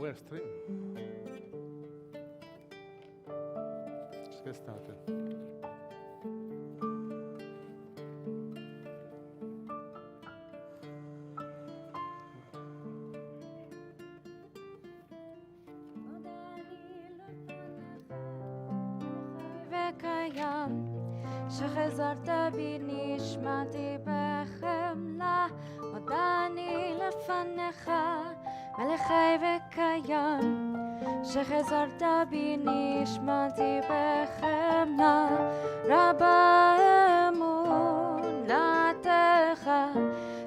we're streaming. Let's get started. שחזרת בי נשמתי בחמלה, עוד אני לפניך מלך חי וקיים. שחזרת בי נשמתי בחמלה, רבה אמונתך,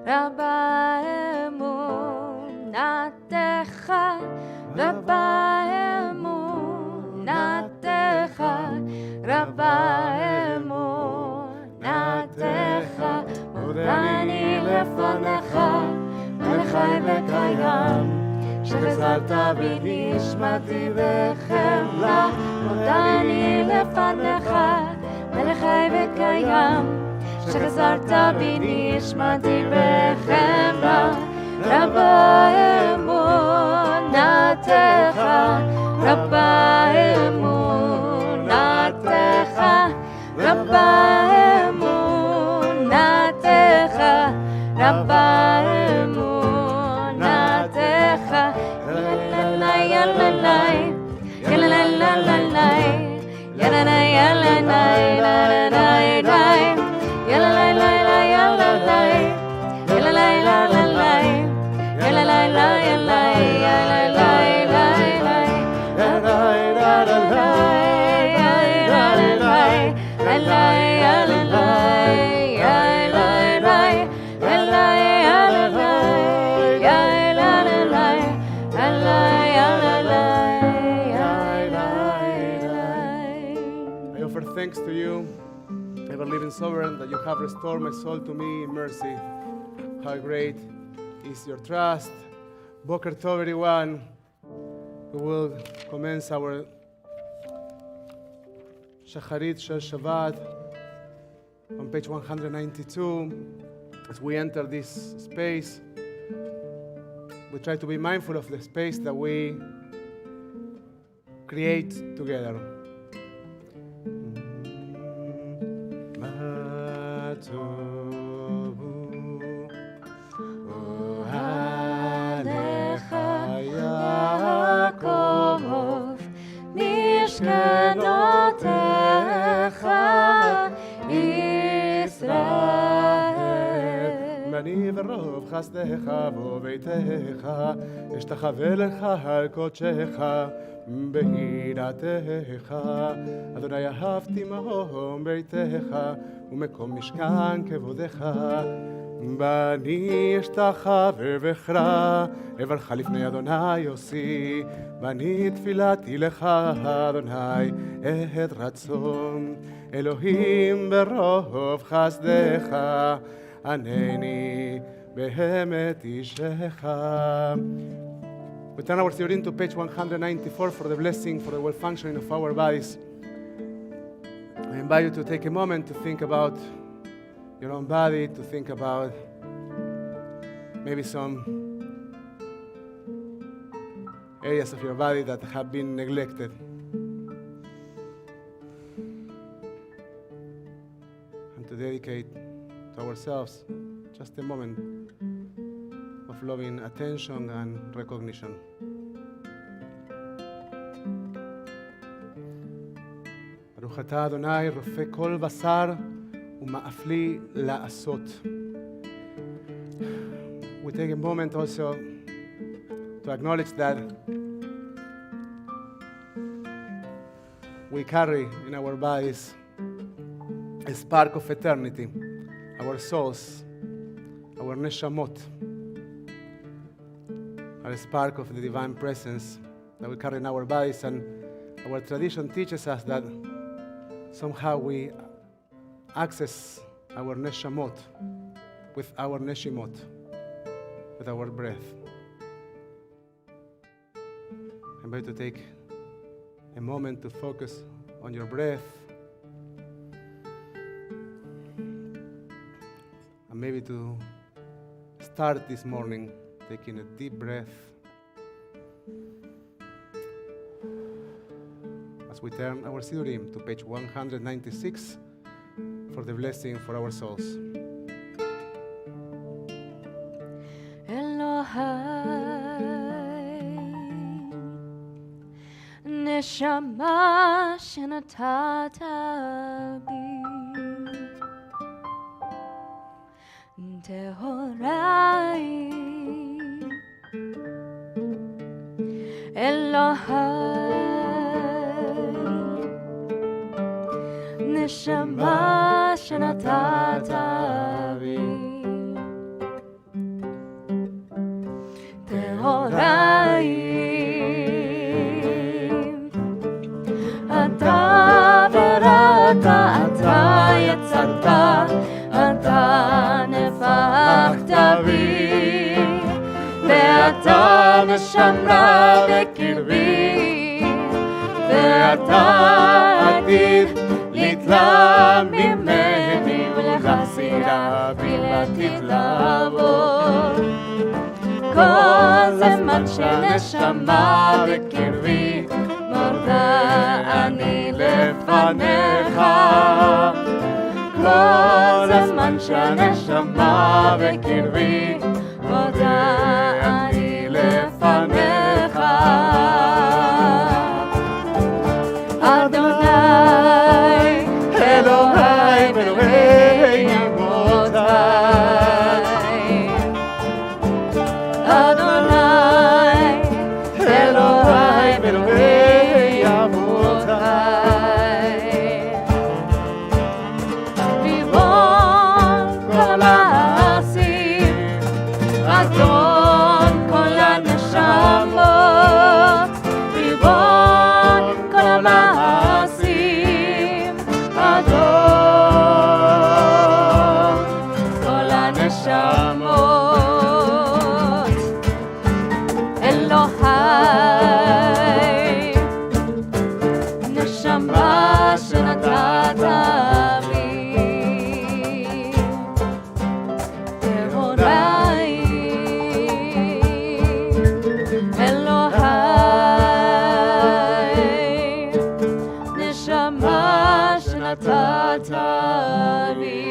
רבה אמונתך, רבה אמונתך, רבה אמונתך. עוד אני לפניך מלך חי וקיים. שחזרת בי נשמתי בחמלה, עוד אני לפניך מלך חי וקיים. שחזרת בי נשמתי בחמלה, רבה אמונתך, רבה אמונתך, רבה אמונתך, רבה אמונתך. יללאי יללאי יללאי יללאי יללאי יללאי Thanks to you, ever-living sovereign, that you have restored my soul to me in mercy. How great is your trust. Boker Tov, everyone. We will commence our Shacharit Shel Shabbat on page 192. As we enter this space, we try to be mindful of the space that we create together. אני ורוב חסדך וביתך אשתחווה לך על קודשך ביראתך. אדוני אהבתי מקום ביתך ומקום משכן כבודך. בני אשתחווה ואקרא אברך לפני אדוני עושי. בני תפילתי לך אדוני את רצון אלוהים ברוב חסדך ענני באמת אישך. We turn our theory to page 194 for the blessing for the well functioning of our bodies. I invite you to take a moment to think about your own body, to think about maybe some areas of your body that have been neglected. And to dedicate to ourselves just a moment of loving attention and recognition. ברוך אתה אדוני רופא כל בשר ומאפלי לעשות. We take a moment also to acknowledge that we carry in our bodies a spark of eternity, our souls, our neshamot, are a spark of the divine presence that we carry in our bodies, and our tradition teaches us that somehow we access our neshamot with our neshimot, with our breath. I invite you to take a moment to focus on your breath, and maybe to start this morning taking a deep breath as we turn our Sidurim to page 196 for the blessing for our souls. Neshama shenatata bi Tehorai Elohai Neshama shenatata bi Tehorai אתה יצרת, אתה נפחת בי, ואתה נשמה בקרבי, ואתה עתיד לתלה ממני ולחסירה ולעתיד לעבור. כל זמן שנשמה בקרבי, אני לפניך, כל הזמן שהנשמה בקרבי, אני לפניך. אדוני, אלוהי ואלוהי אבותיי, אדוני, אלוהי ואלוהי אדון כל הנשמות, ריבון כל המעשים, אדון כל הנשמות, אלוהי, נשמה שנתת בי, תהורי נתת לי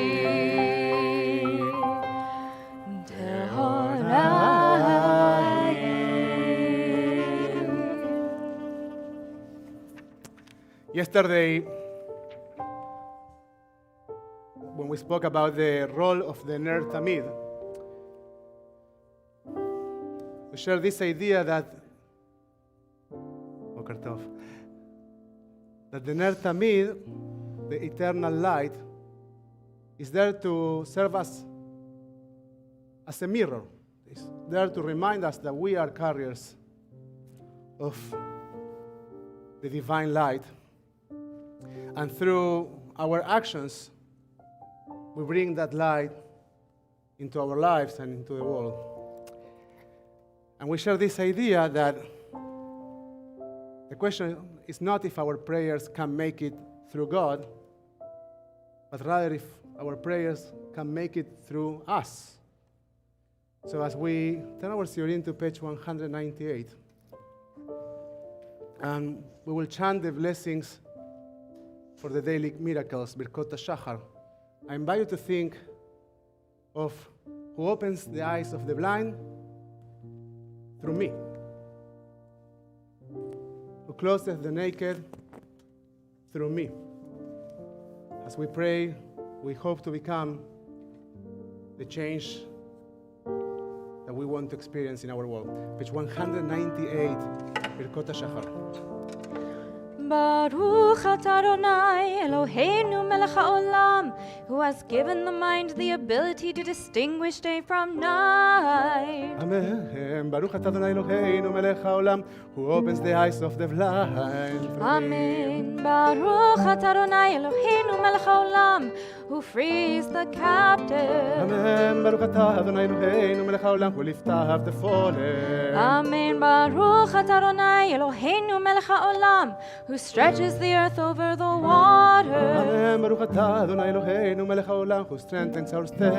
Yesterday, when we spoke about the role of the Ner Tamid, we shared this idea that the Ner Tamid, the eternal light, is there to serve us as a mirror. It's there to remind us that we are carriers of the divine light. And through our actions, we bring that light into our lives and into the world. And we share this idea that the question is not if our prayers can make it through God, but rather if our prayers can make it through us. So as we turn our Sidurim to page 198, and we will chant the blessings for the daily miracles, Birkot HaShachar. I invite you to think of who opens the eyes of the blind through me, who clothes the naked through me. As we pray, we hope to become the change that we want to experience in our world. Page 198, Birkot HaShachar. Baruch atah Adonai Eloheinu melech haolam, who has given the mind the ability to distinguish day from night. Amen. Baruch atah Adonai Eloheinu melech haolam, who opens the eyes of the blind. Amen. Baruch atah Adonai Eloheinu melech haolam, who frees the captive. Amen. Baruch atah Adonai Eloheinu melech haolam, who lifts up the fallen. Amen. Baruch atah Adonai Eloheinu melech haolam, who who stretches the earth over the waters. Amen. Baruch atah Adonai Eloheinu melech haolam, who strengthens our steps.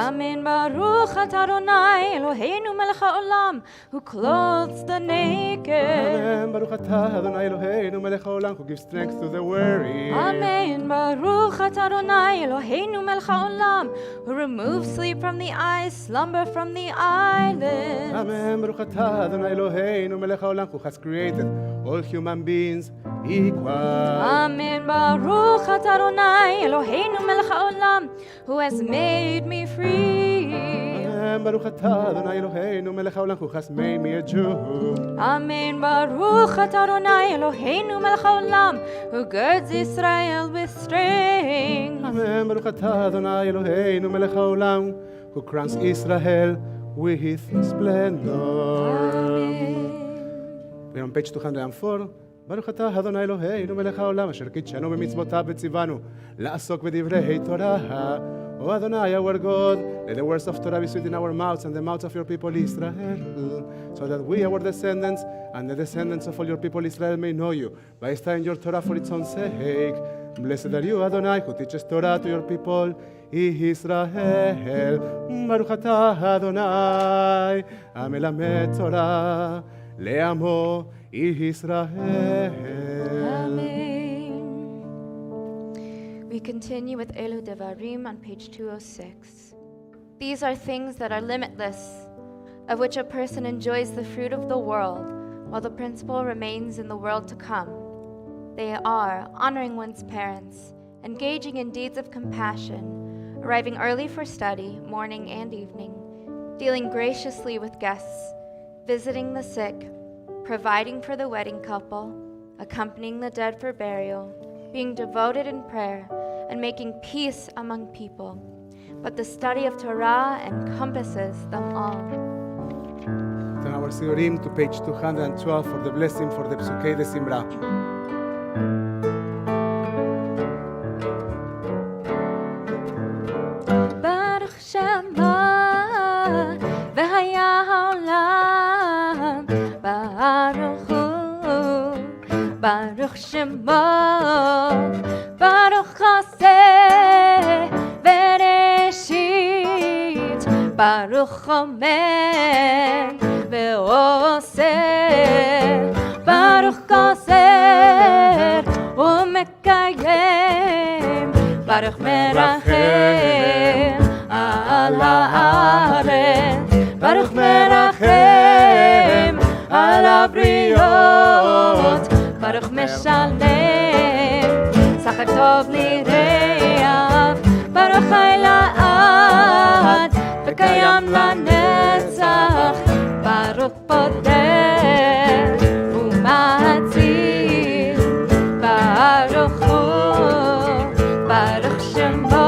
Amen. Baruch atah Adonai Eloheinu melech haolam, who clothes the naked. Amen. Baruch atah Adonai Eloheinu melech haolam, who gives strength to the weary. Amen. Baruch atah Adonai Eloheinu melech haolam, who removes sleep from the eyes, slumber from the eyelids. Amen. Baruch atah Adonai Eloheinu melech haolam, who has created all human beings equal. Amen. Baruch atah Adonai Eloheinu melech haolam, who has made me free. Amen. Baruch atah Adonai Eloheinu melech haolam, who has made me a Jew. Amen. Baruch atah Adonai Eloheinu melech haolam, who girds Israel with strength. Amen. Baruch atah Adonai Eloheinu melech haolam, who crowns Israel with splendor. Amen. We're on page 204. Baruch atah Adonai Eloheinu melech haolam, asher kitshanu b'mitzvotav v'tzivanu la'asok b'divrei Torah. O Adonai, our God, let the words of Torah be sweet in our mouths and the mouths of your people Israel, so that we, our descendants, and the descendants of all your people Israel may know you, by studying your Torah for its own sake. Blessed are you, Adonai, who teaches Torah to your people Israel. Baruch atah Adonai, המלמד Torah לעמו Israel. Amen. We continue with Elu Devarim on page 206. These are things that are limitless, of which a person enjoys the fruit of the world, while the principle remains in the world to come. They are honoring one's parents, engaging in deeds of compassion, arriving early for study, morning and evening, dealing graciously with guests, visiting the sick, providing for the wedding couple, accompanying the dead for burial, being devoted in prayer, and making peace among people. But the study of Torah encompasses them all. Turn our Sidurim to page 212 for the blessing for the Psukei de Simra. Baruch Shema v'haya haolam, Baruch Hu, Baruch Shema, Baruch Chaseh v'Reshit, Baruch Omer v'Oseh, Baruch Koser u'Mekayem, Baruch Merachem al haaretz, Baruch Merachem al habriot, Baruch Meshalem Sachar Tov Lireav, Baruch Haila'ad v'Kayam lanetzach, Baruch Poter u'Matzil, Baruch Hu, Baruch Shemo.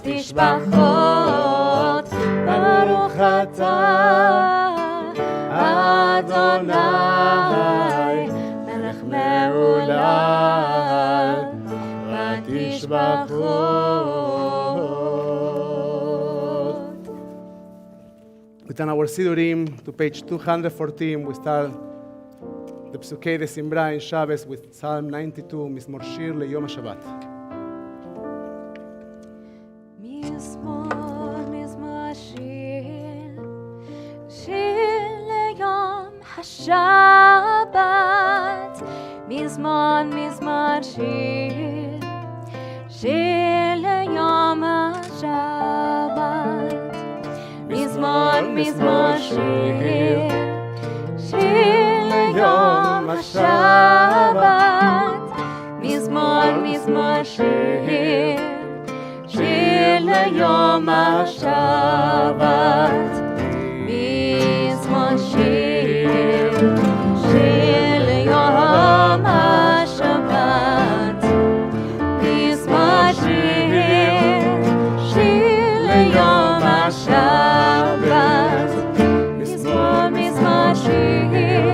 Tishbachot, Baruch atah Adonai Melech me'ulad, Tishbachot. We turn our Sidurim to page 214. We start the Psukei de Simra in Shabbos with Psalm 92, Mizmor Shir leYom HaShabbat. Shabbat, Mizmor, Mizmor, Shir, Shir leYom HaShabbat, Mizmor, Mizmor, Shir, Shir leYom השבת, מזמור מזמור שיר, שיר ליום השבת, מזמור שיר, שיר ליום השבת, מזמור שיר, שיר ליום השבת, מזמור מזמור שיר,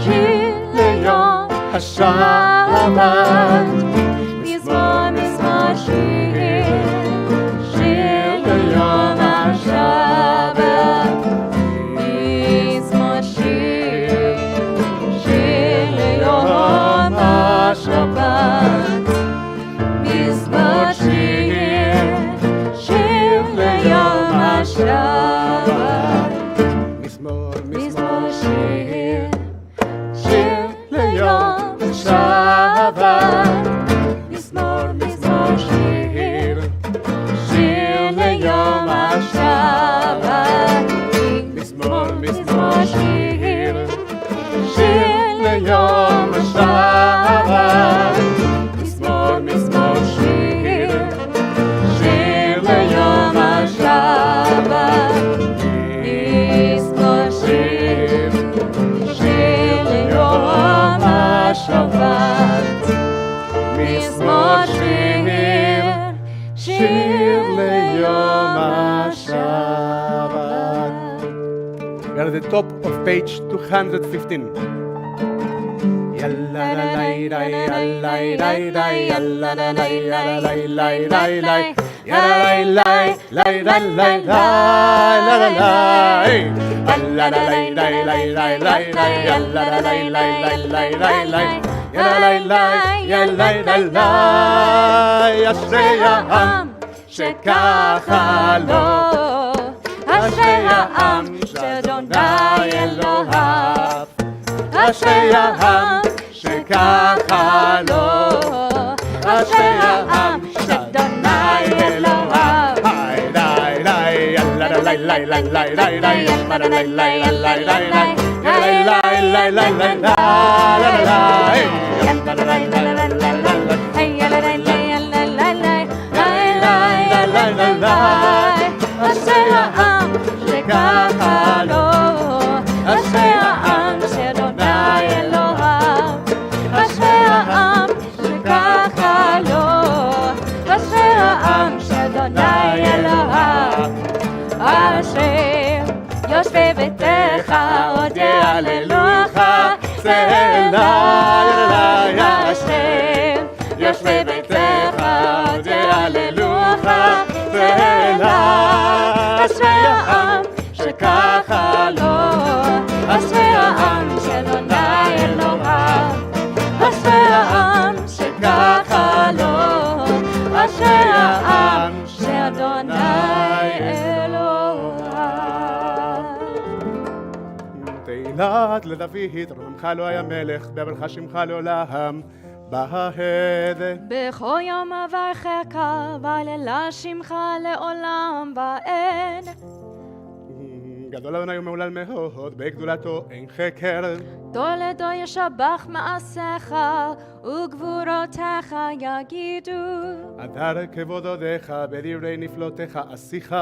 שיר ליום השבת, מזמור מזמור שיר, שיר ליום השבת, מזמור שיר, שיר ליום השבת, מזמור שיר, שיר ליום השבת, מזמור שיר, שיר ליום השבת, מזמור מזמור שיר, שיר ליום השבת, מזמור מזמור שיר, שיר ליום השבת, מזמור מזמור שיר, שיר ליום השבת, מזמור שיר, שיר ליום השבת, מזמור שיר, שיר ליום השבת. We are at the top of page 215. Yalla la la la la la la yalla la la la la la la la yalla la la la la la la la la yalla la la la la la la yalla la la la la la la yalla la yalla la la אשרי העם שככה לו, אשרי העם שאדוני אלוהיו, אשרי העם שככה לו, אשרי העם שאדוני אלוהיו. אשרי העם שככה לו, אשרי העם שאדוני אלוהיו, אשרי העם שככה לו, אשרי העם שאדוני אלוהיו, אשר יושבי ביתך עוד יהללוך סלה, אשר יושבי ביתך עוד יהללוך סלה, אשרי העם שככה לו, אשרי העם שאדוני אלוהיו, אשרי העם שככה לו, אשרי העם שאדוני אלוהיו. תהילת לדוד, רוממך לא היה מלך, בעברך שמך לעולם. בהד בכל יום אברכך והללה שמך לעולם ועד. גדול אדוני ומהולל מאוד, בגדולתו אין חקר. תולדו ישבח מעשיך וגבורותיך יגידו. הדר כבוד עודך בדברי נפלותיך עשיך.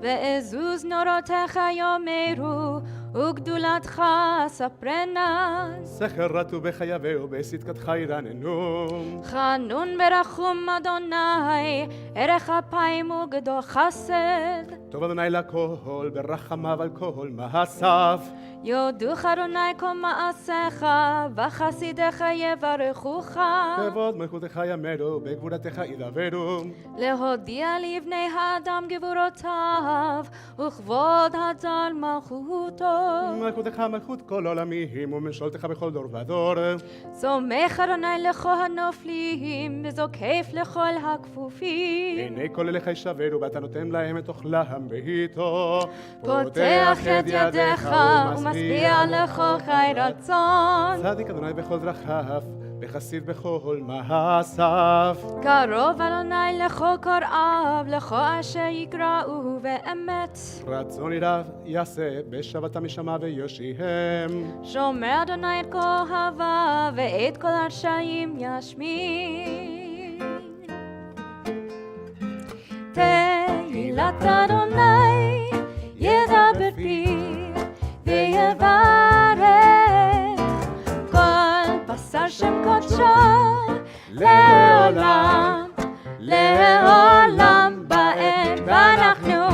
ועזוז נורותיך יאמרו וגדולתך ספרנה. זכר רטו בחייבהו בצדקתך ירננו. חנון ברחום אדוני, ערך אפיים וגדול חסד. טוב אדוני לכל, ברחמיו על כל מעשיו. יודוך אדוני כל מעשיך, וחסידיך יברכוך. כבוד מלכותך יאמרו, בגבורתך ידברו. להודיע לבני האדם גבורותיו, וכבוד הדל מלכותו. מלכותך מלכות כל עולמים, ומשולתך בכל דור ודור. סומך אדוני לכל הנופלים, וזוקף לכל הכפופים. עיני כל אליך ישברו, ואתה נותן להם את אוכלם בעתו. פותח את ידיך, ומשביע לכל חי רצון. צדיק אדוני בכל דרכיו, וחסיד בכל מעשיו. קרוב אדוני לכל קוראיו, לכל אשר יקראו באמת. רצון ירב יעשה בשבתם משמה ויושיעם. שומר אדוני את כל אוהביו, ואת כל הרשעים ישמין. תהילת אדוני ידבר פיו, ויברך כל בשר שם קודשו לעולם, לעולם בעת ואנחנו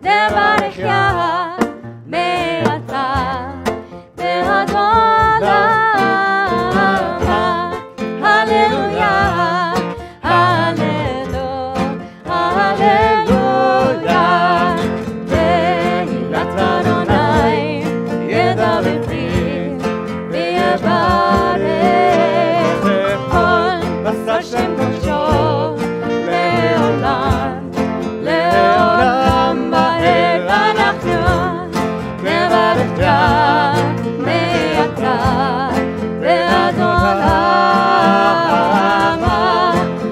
נברך יה מעתה ועד עולם. הללויה, הללו, הללויה. תהילת אדוני ידבר פיו, ויברך כל בשר שם קודשו לעולם, לעולם בעת ואנחנו נברך יה מעתה ועד עולם.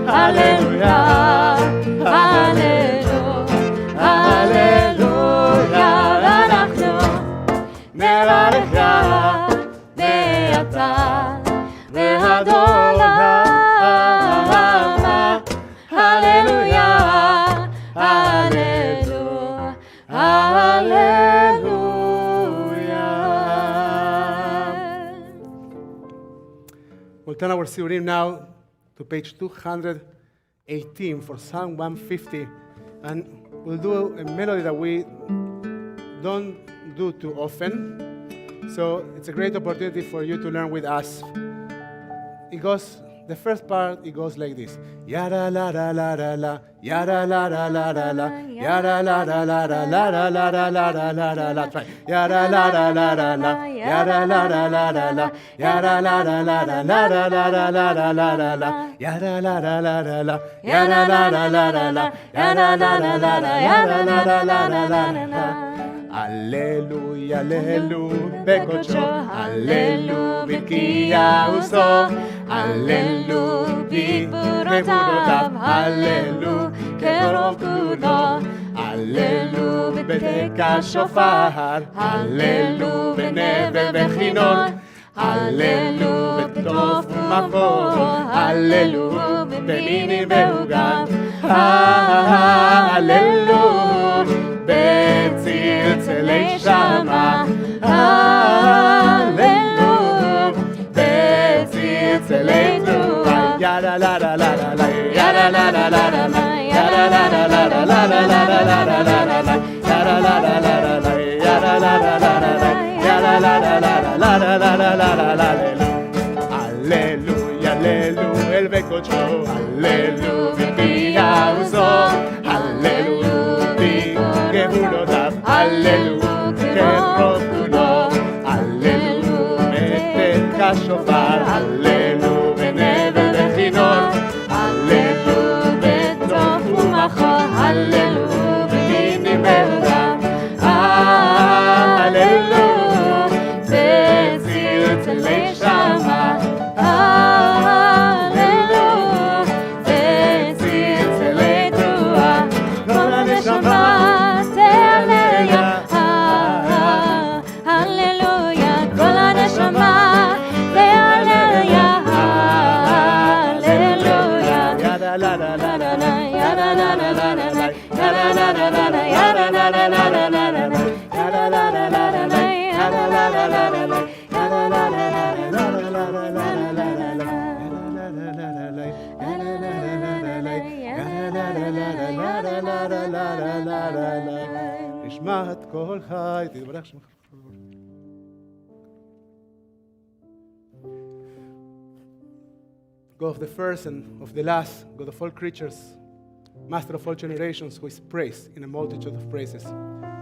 הללויה, הללו, הללויה. אנחנו נברך יה מעתה ועד עולם. הללויה, הללו, הללויה. We'll turn our Siurim now to page 218 for Psalm 150. And we'll do a melody that we don't do too often. So it's a great opportunity for you to learn with us. It goes, the first part, it goes like this. Yada la la la la la, yada la la la la la, yada la la la la la la la la la la la la la. Try. Yada la la la la la, yada la la la la la, yada la la la la la la la la la la la la la. Yada la la la la la, yada la la la la la, yada la la la la, yada la la la la la la. Alleluia, alleluia, בקודשו, alleluia, בקיעוזו, alleluia, בגבורותיו, alleluia, קרוב כולו, alleluia, בתקע שופר, alleluia, בנבל וכינור, alleluia, בטוף ומחור, alleluia, במיני ועוגן, alleluia, בצלצלי שמה, הללו, בצלצלי תרועה, ידה לה לה לה לה לה, ידה לה לה לה לה לה, ידה לה לה לה לה לה לה לה לה לה לה לה לה, ידה לה לה לה לה לה, ידה לה לה לה לה לה, ידה לה לה לה לה לה לה לה לה לה לה לה. הללויה, הללו, אל בקודשו, הללו, בקיעוזו, הללו, בגבורותיו, הללו, קרוב כולו, הללו, בתקע שופר, הללו, בנבל וכינור, הללו, בטוף ומחור, הללו, במיני ועוגן, הללו, בצלצלי שמה, הללו, בצלצלי תרועה, כל הנשמה תהלליה, הללויה, כל הנשמה תהלליה, הללויה. ידה לה לה לה לה לה, ידה לה לה לה לה לה, ידה לה לה לה לה, ידה לה לה לה לה לה, ידה לה לה לה לה לה, ידה לה לה לה לה לה, ידה לה לה לה נשמע את כל חי, תתברך שמך. God of the first and of the last, God of all creatures, Master of all generations, who is praised in a multitude of praises,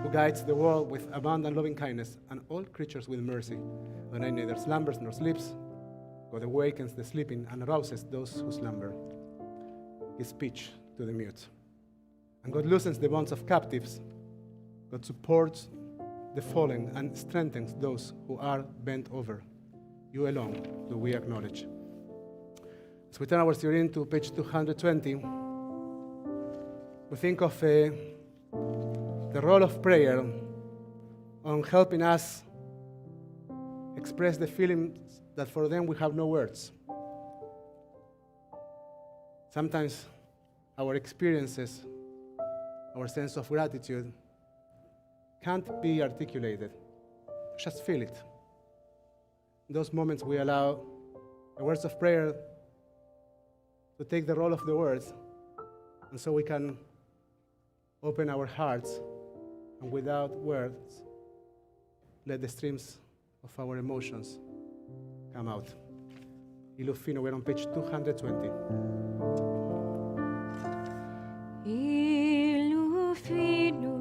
who guides the world with abundant loving kindness and all creatures with mercy. When I neither slumbers nor sleeps, God awakens the sleeping and arouses those who slumber. His speech to the mute. And God loosens the bonds of captives. God supports the fallen and strengthens those who are bent over. You alone do we acknowledge. As we turn our Siurim to page 220, we think of the role of prayer on helping us express the feelings that for them we have no words. Sometimes our experiences, our sense of gratitude can't be articulated. Just feel it. In those moments we allow the words of prayer to take the role of the words, and so we can open our hearts and without words let the streams of our emotions come out. Ilufino, we're on page 220. Ilufino,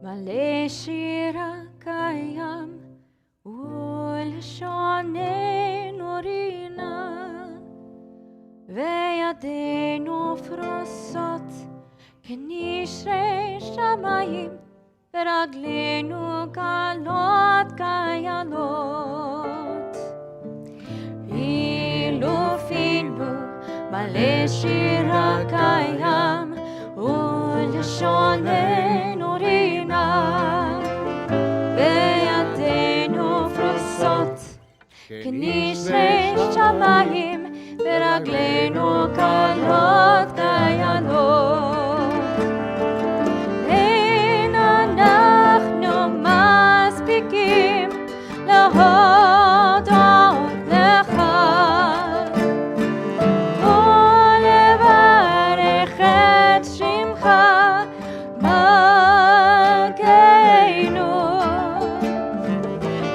male shira kayam, ולשוננו רינה, וידינו פרוסות כנשרי שמיים, ורגלינו קלות כילות. אילופינו מלא שירה קיים, ולשוננו רינה, וידינו פרוסות כנשרי שמיים, ורגלינו קלות כילות. אין אנחנו מספיקים להודות לך ולברך את שמך מלכנו.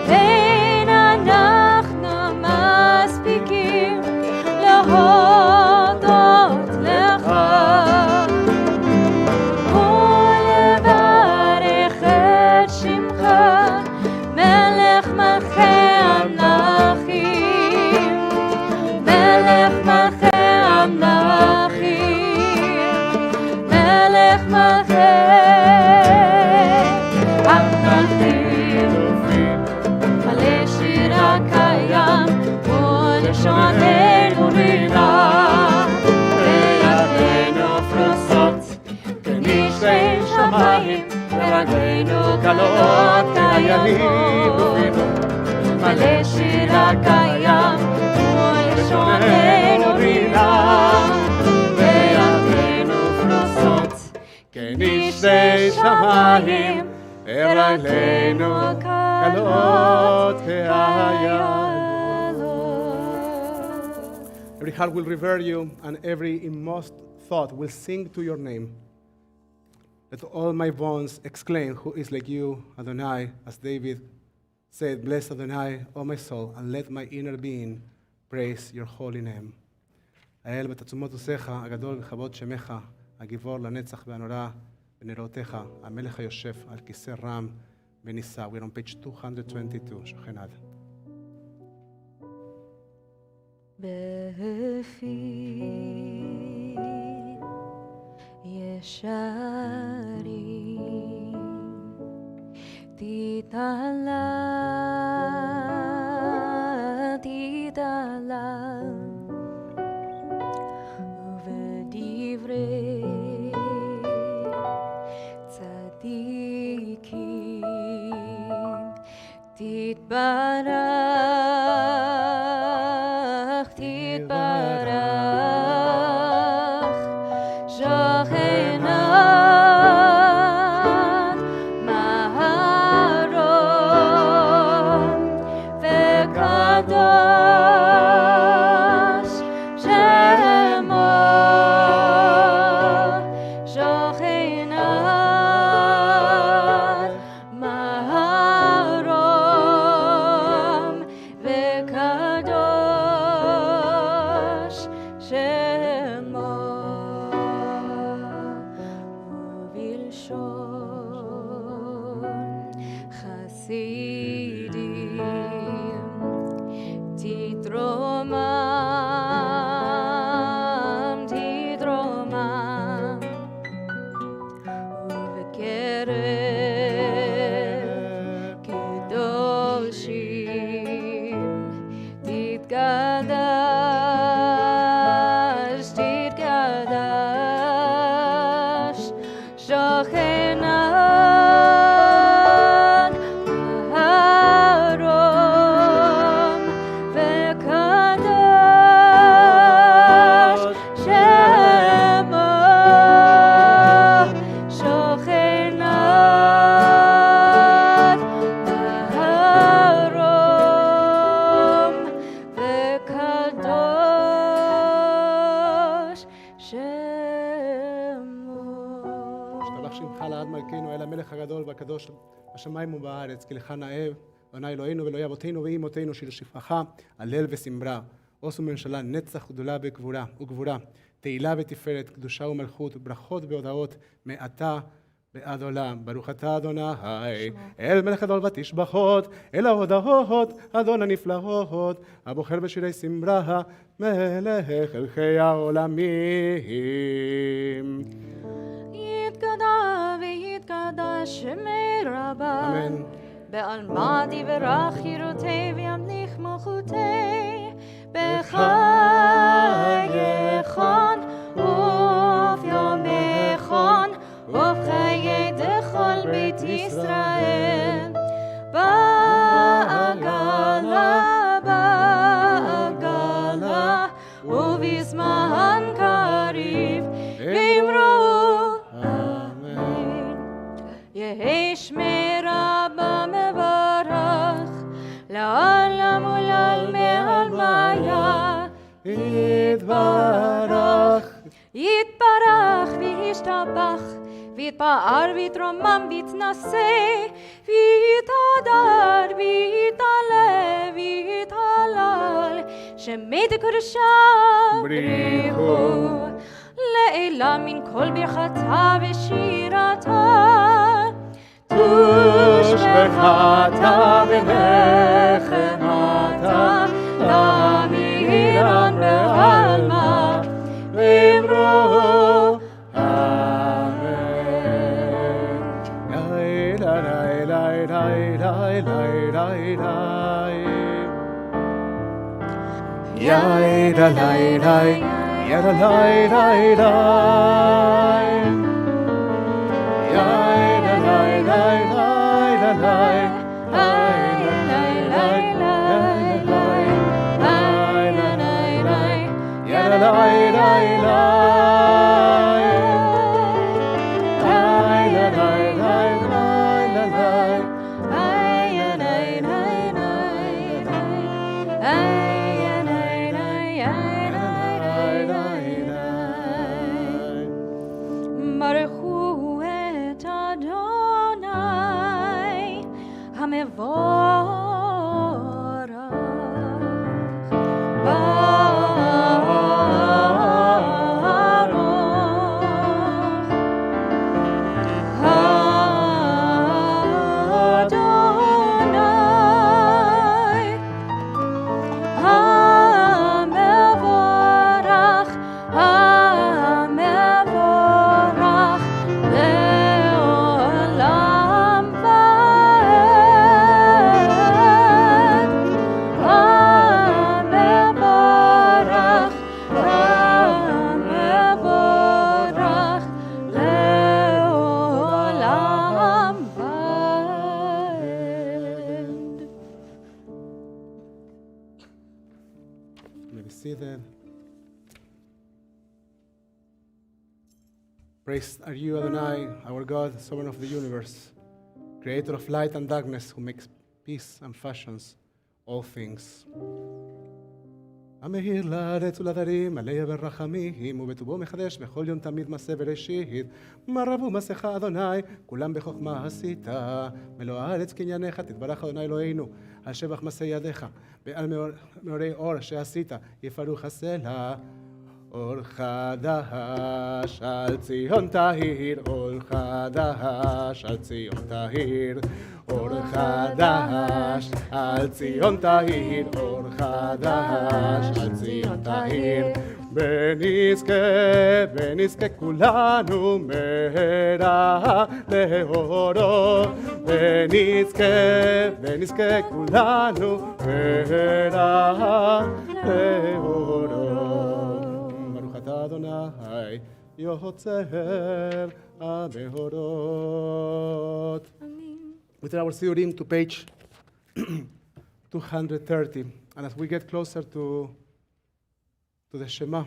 אין אנחנו מספיקים להודות לך ולברך את שמך מלך מלכי המלכים, מלך מלכי המלכים, מלך מלכי המלכים. מלא שירה קיים ולשוננו רינה, וידינו פרוסות כנשרי שמיים, ורגלינו קלות כילות. מלא שירה קיים ולשוננו רינה, וידינו פרוסות כנשרי שמיים, ורגלינו קלות כילות. Every heart will revere you, and every inmost thought will sing to your name. Let all my bones exclaim, who is like you, Adonai, as David said, bless Adonai, O my soul, and let my inner being praise your holy name. האל בתעצומות עושיך, הגדול בכבוד שמך, הגיבור לנצח והנורא בנראותיך, המלך היושב על כיסא רם ונישא. We're on page 222, שוכן עד. בפי ישרים תתעלה, תתעלה, ובדברי צדיקים תתברך, תתברך, שוכנה מהרום וקדוש שמו, שוכנה מהרום וקדוש שמו. ובלשון חסידים תתרומם, תתרומם, ובקרב קדושים תתקדש, שוכנת הרום וקדוש שמו שוכנת הרום וקדוש שמו. השתבח שמך לעד מלכנו, אל המלך הגדול והקדוש בשמיים ובארץ, כי לך נאה, אדוני אלוהינו ואלוהי אבותינו ואימותינו, שלשפחה, הלל ושמרה, עוז וממשלה, נצח וגדולה וגבורה, תהילה ותפארת, קדושה ומלכות, ברכות והודעות, מעתה ועד עולם. ברוך אתה אדוני, אל מלך גדול ותשבחות, אל ההודעות, אדון הנפלאות, הבוחר בשירי שמרה, מלך מלכי העולמים. יתגדל ויתקדש שמי רבה, אמן. בעלמא תברך חירותי וימליך מלכותי, בחייכון וביומכון ובחיי דכל בית ישראל, בעגלה ובזמן קריב אמרו אמן. יהי שמי רבה מברך לעולם ולעלמי עלמיה, יתברך. יתברך וישתבח ויתפאר ויתרומם ויתנשא ויתהדר ויתעלה ויתהלל, שמי דקדושה בריחו לעילה מן כל ברכתה ושירתה, תושבחתה ונחמתה לאמירן בעלמא ואמרו ברכו את אדוני המבורך, Praised are you, Adonai, our God, sovereign of the universe, creator of light and darkness, who makes peace and fashions all things. המאיר לארץ ולדרים, מלא ברחמים, ובטובו מחדש בכל יום תמיד מעשה בראשית. מה רבו מעשיך, אדוני, כולם בחוכמה עשית. מלוא הארץ קנייניך, תתברך אדוני אלוהינו, על שבח מעשה ידיך, ועל מאורי אור שעשית, יפרוך הסלע. אור חדש על ציון תהיר, אור חדש על ציון תהיר, אור חדש על ציון תהיר, אור חדש על ציון תהיר. ונזכה כולנו מהרה לאורו, ונזכה כולנו מהרה לאורו. אדוני, יוצר המאורות. Amen. We turn our סיורים to page 230. And as we get closer to the Shema,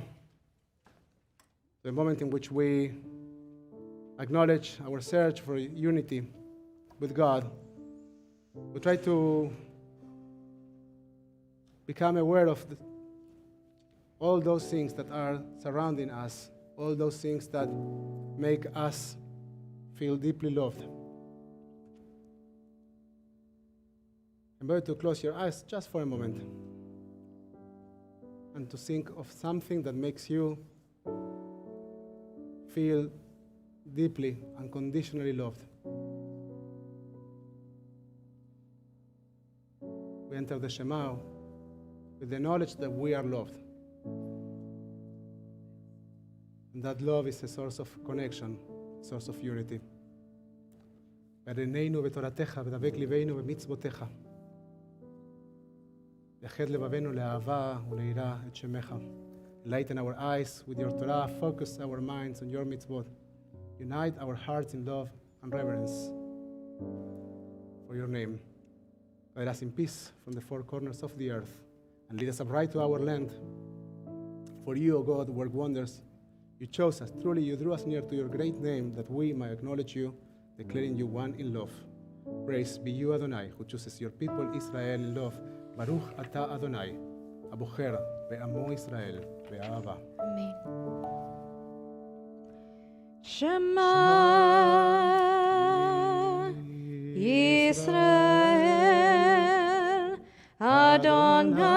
the moment in which we acknowledge our search for unity with God, we try to become aware of all those things that are surrounding us, all those things that make us feel deeply loved. I'm going to close your eyes just for a moment and to think of something that makes you feel deeply, unconditionally loved. We enter the Shema with the knowledge that we are loved. And that love is a source of connection, a source of unity. וערננו בתורתך ודבק ליבנו במצוותיך. יחד לבבנו לאהבה וליראה את שמך. Lighten our eyes with your Torah, focus our minds on your mitzvot. Unite our hearts in love and reverence for your name. Guide us in peace from the four corners of the earth, and lead us upright to our land. For you, O God, work wonders. You chose us. Truly, you drew us near to your great name, that we might acknowledge you, declaring you one in love. Praise be you, Adonai, who chooses your people, Israel, in love. Baruch ata Adonai, הבוחר בעמו ישראל באהבה. Amen. Shema Yisrael Adonai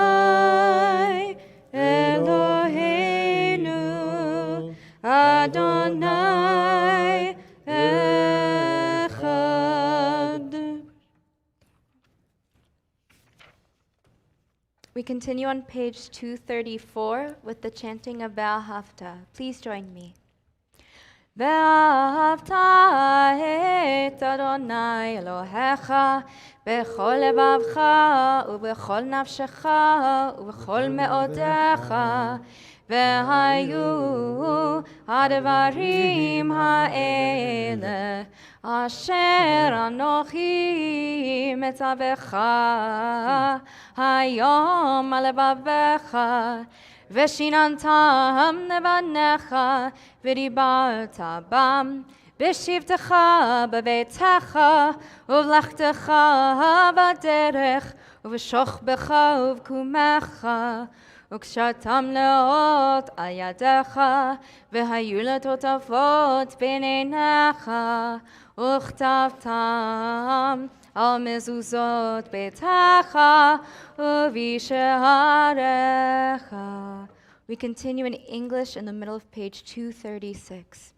Eloheinu Adonai Echad. We continue on page 234 with the chanting of Ve'ahavta. Please join me. Ve'ahavta et Adonai Elohecha bechol levavcha ubechol nafshecha ubechol me'odecha ve'hayu advarim ha'ele asher anochi metzavecha hayom alevavecha ושיננתם לבניך ודיברת בם בשבתך בביתך ובלכתך בדרך ובשוכבך ובקומך וקשרתם לאות על ידיך והיו לטוטפות בין עיניך וכתבתם על מזוזות ביתך ובשעריך. We continue in English in the middle of page 236.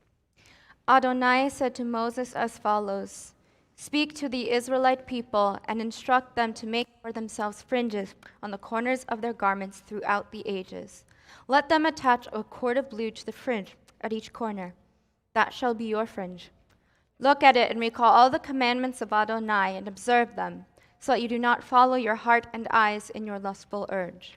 Adonai said to Moses as follows, "Speak to the Israelite people and instruct them to make for themselves fringes on the corners of their garments throughout the ages. Let them attach a cord of blue to the fringe at each corner. That shall be your fringe. Look at it and recall all the commandments of Adonai and observe them, so that you do not follow your heart and eyes in your lustful urge.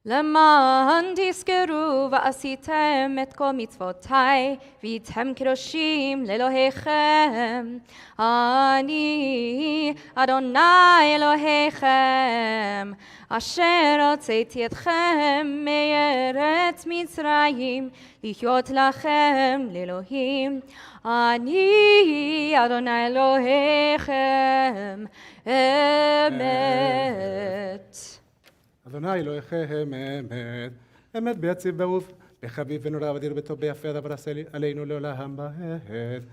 למען תזכרו ועשיתם את כל מצוותי והייתם קדושים לאלוהיכם. אני אדוני אלוהיכם אשר הוצאתי אתכם מארץ מצרים להיות לכם לאלוהים. אני אדוני אלוהיכם אמת. אדוני אלוהיכם אמת, אמת ביציב בעוף, בחביב ונורא ודיר בטוב ביפה דבר עשה עלינו לעולם בעת.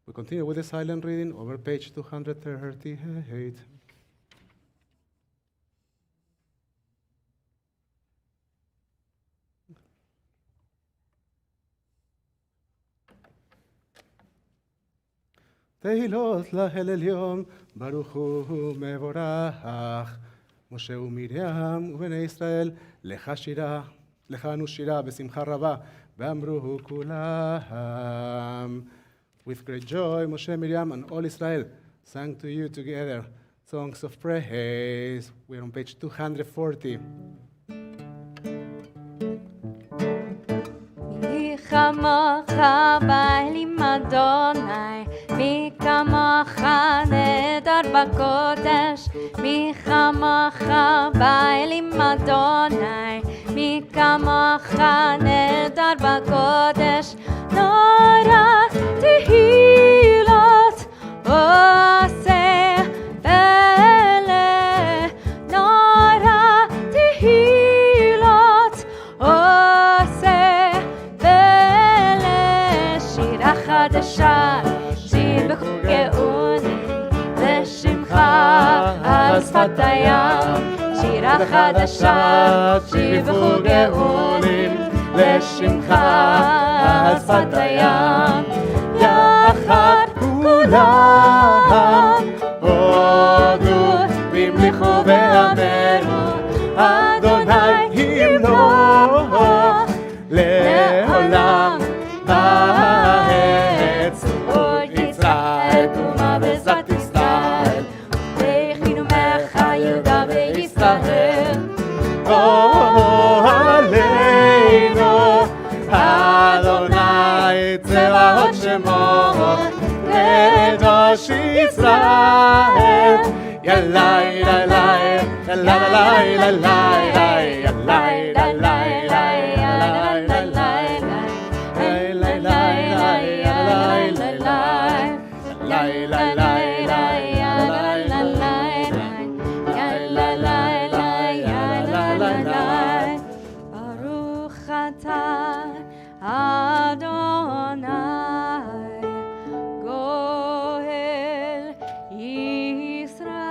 We continue with the silent reading over page 238. תהילות לאל עליון, ברוך הוא מבורך. משה ומרים ובני ישראל, לך שירה, לך אנו שירה בשמחה רבה, ואמרו כולם. With great joy, Moshe, Miriam, and all Israel sang to you together songs of praise. We're on page 240. מיכה כמוך באלים אדוני, מי כמוך נהדר בקודש, מי כמוך באלים אדוני, מי כמוך נהדר בקודש, נורא תהילות עושה פלא, נורא תהילות עושה פלא, שירה חדשה שיבחו גאונים לשמך על שפת הים, שירה חדשה שיבחו גאונים לשמך על שפת הים, יחד כולם הודו והמליכו ואמרו אדוני ימלוך לעולם בארץ, עוד ישראל קומה בעזרת ישראל, והכינו ממך יהודה וישראל. עלינו אדוני צבאות שמו קדוש ישראל, ילאי ילאי ילאי ילאי ילאי ברוך אתה אדוני גואל ישראל.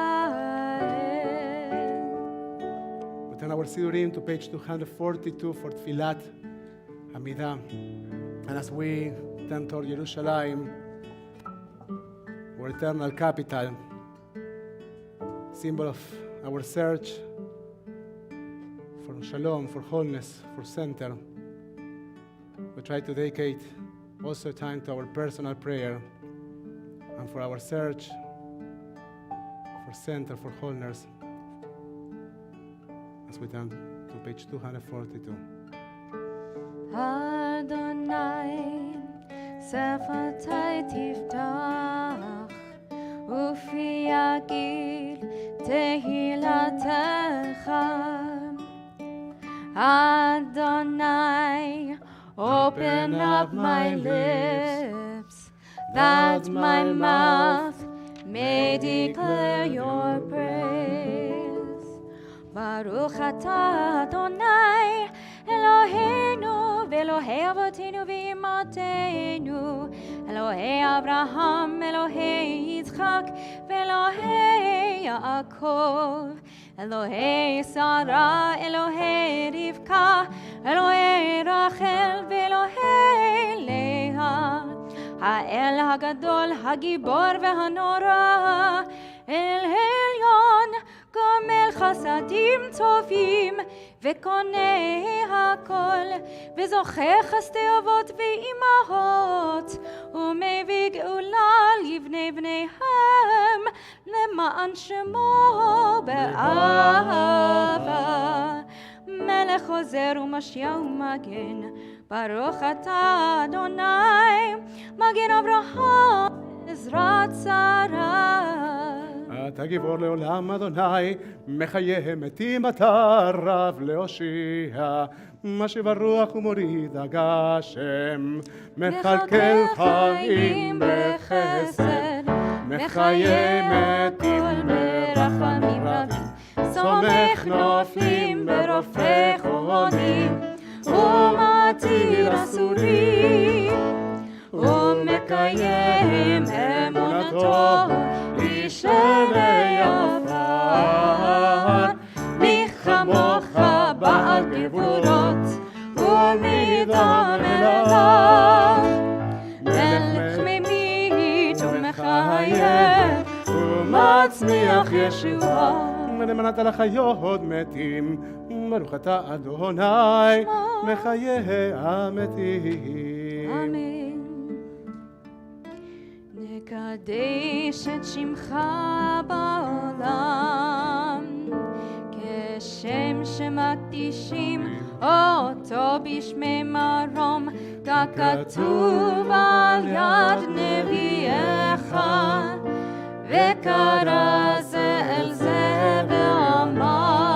We turn our Sidurim to page 242 for Tfilat Hamidah. And as we turn toward Jerusalem, our eternal capital, symbol of our search for Shalom, for wholeness, for center, we try to dedicate also time to our personal prayer and for our search for center, for wholeness, as we turn to page 242. אדוני שפתי תפתח ופי יגיד תהילתך, Adonai, open up my lips, that my mouth may declare your praise. Baruch atah Adonai, Eloheinu, ve'Elohei avotenu ve'imatenu, Elohei Abraham, Elohei Yitzchak, ve'Elohei Yaakov, Elohei Sarah, Elohei Rivka, Elohei Rachel, ve'Elohei Leah, Ha'el Hagadol, Hagibor ve'Hanora, El Elyon, גומל חסדים טובים וקונה הכל וזוכה חסדי אבות ואימהות ומביא גאולה לבני בניהם למען שמו באהבה, מלך עוזר ומשיע ומגן, ברוך אתה אדוני מגן אברהם עזרת שרה. אתה גיבור לעולם אדוני, מחיה מתים אתה רב להושיע, משיב הרוח ומוריד הגשם, מכלכל חיים בחסד, מחיה מתים ברחמים רבים, סומך נופלים ברופא חונים, ומטיל אסורים, ומקיים אמונתו איש ויפר, מי כמוך בעל גבורות ומידה מלאה, מלך ממית ומחיה ומצמיח ישועה, למענת לחיות מתים, ברוך אתה אדוני מחיה המתים. אמן. נקדש את שמך בעולם, השם שמקדישים אותו בשמי מרום, ככתוב על יד נביאך, וקרא זה אל זה ואמר,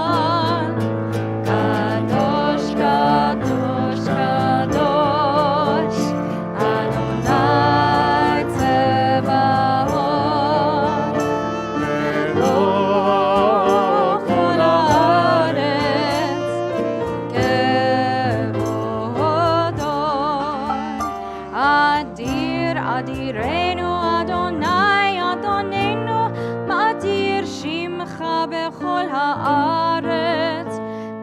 קדוש קדוש קדוש אדוני צבאות, אלוה כל הארץ כבודו. אדיר אדירנו אדוני אדוננו, מאדיר שמך בכל הארץ,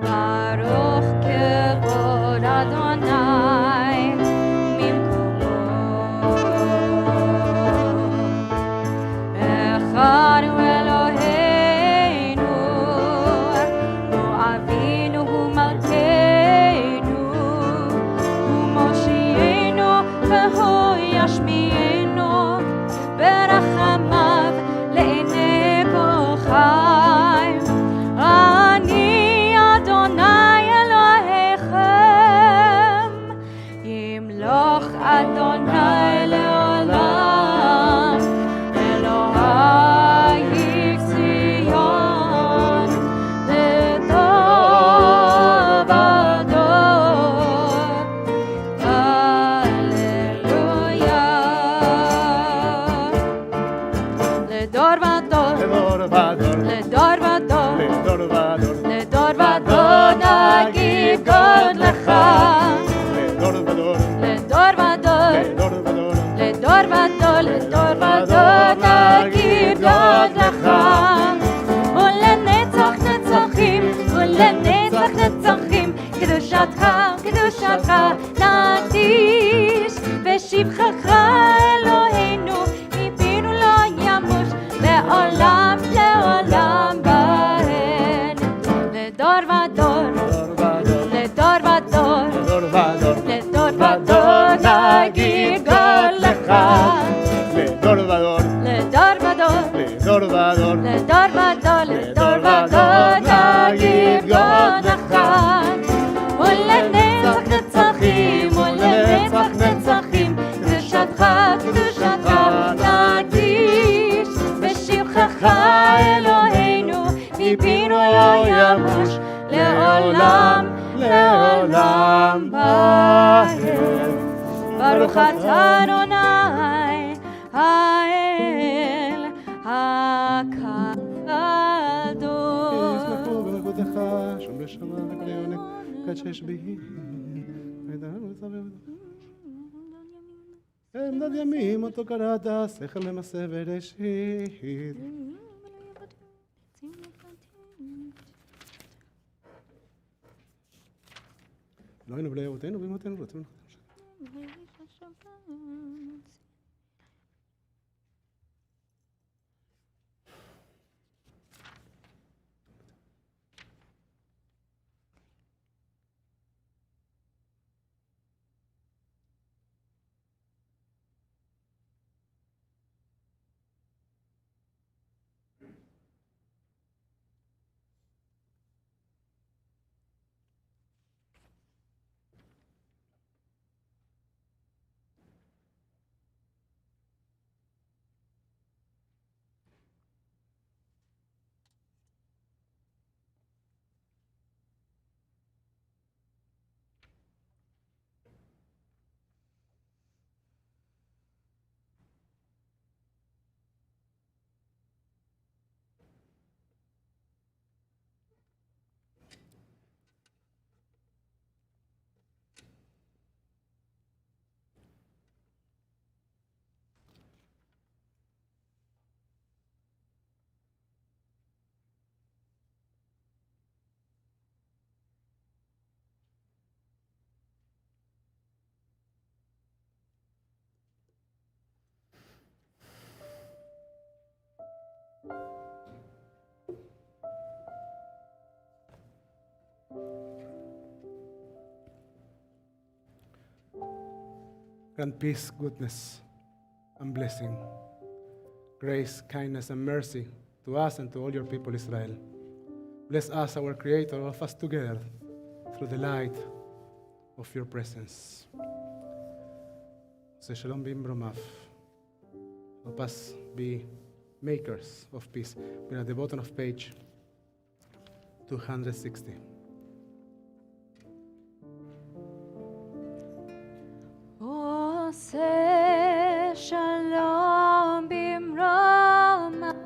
ברוך כבוד אדוני ממקומו. אחד הוא אלוהינו, הוא אבינו, הוא מלכנו, הוא מושיענו והוא ישמיענו, ברחמיו לעיני כל חי. אני אדוני אלוהיכם, ימלוך אדוני לעולם, אלוהי ציון לדור ודור. הללויה. לדור ודור, לדור ודור, לדור ודור נגיד גודלך. לדור ודור, לדור ודור, לדור ודור נגיד גודלך. ולנצח נצחים, ולנצח נצחים, קדושתך, קדושתך נקדיש, ושבחך אלוהינו מפינו לא ימוש, לעולם לעולם בהן. לדור ודור, לדור ודור, לדור ודור נגיד גודלך. לדור ודור, לדור ודור, לדור ודור, לדור ודור, לדור ודור נגיד גודלך. ולנצח נצחים, ולנצח נצחים, קדושתך, קדושתך נקדיש, ושבחך אלוהינו מפינו לא ימוש, לעולם לעולם בהן. ברוך אתה אדוני האל הקדוש. ישמחו ברכותיך, שום בשמה וכל יונק, קדשש בי. עמדת ימים אותו קראת, שכל למעשה בראשית. לא היינו בלי אבותינו ואמותינו ורצון. Grant peace, goodness, and blessing, grace, kindness, and mercy to us and to all your people Israel. Bless us, our Creator, all of us together, through the light of your presence. Say Shalom b'imromav. Help us be makers of peace. We're at the bottom of page 260. Say Shalom b'imromav.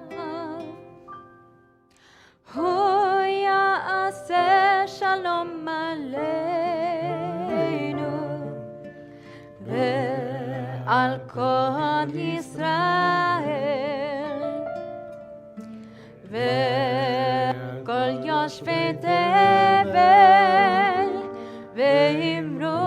Hu ya'aseh shalom aleinu ve'al kol Yisrael ve'al kol yoshvei tevel ve'imru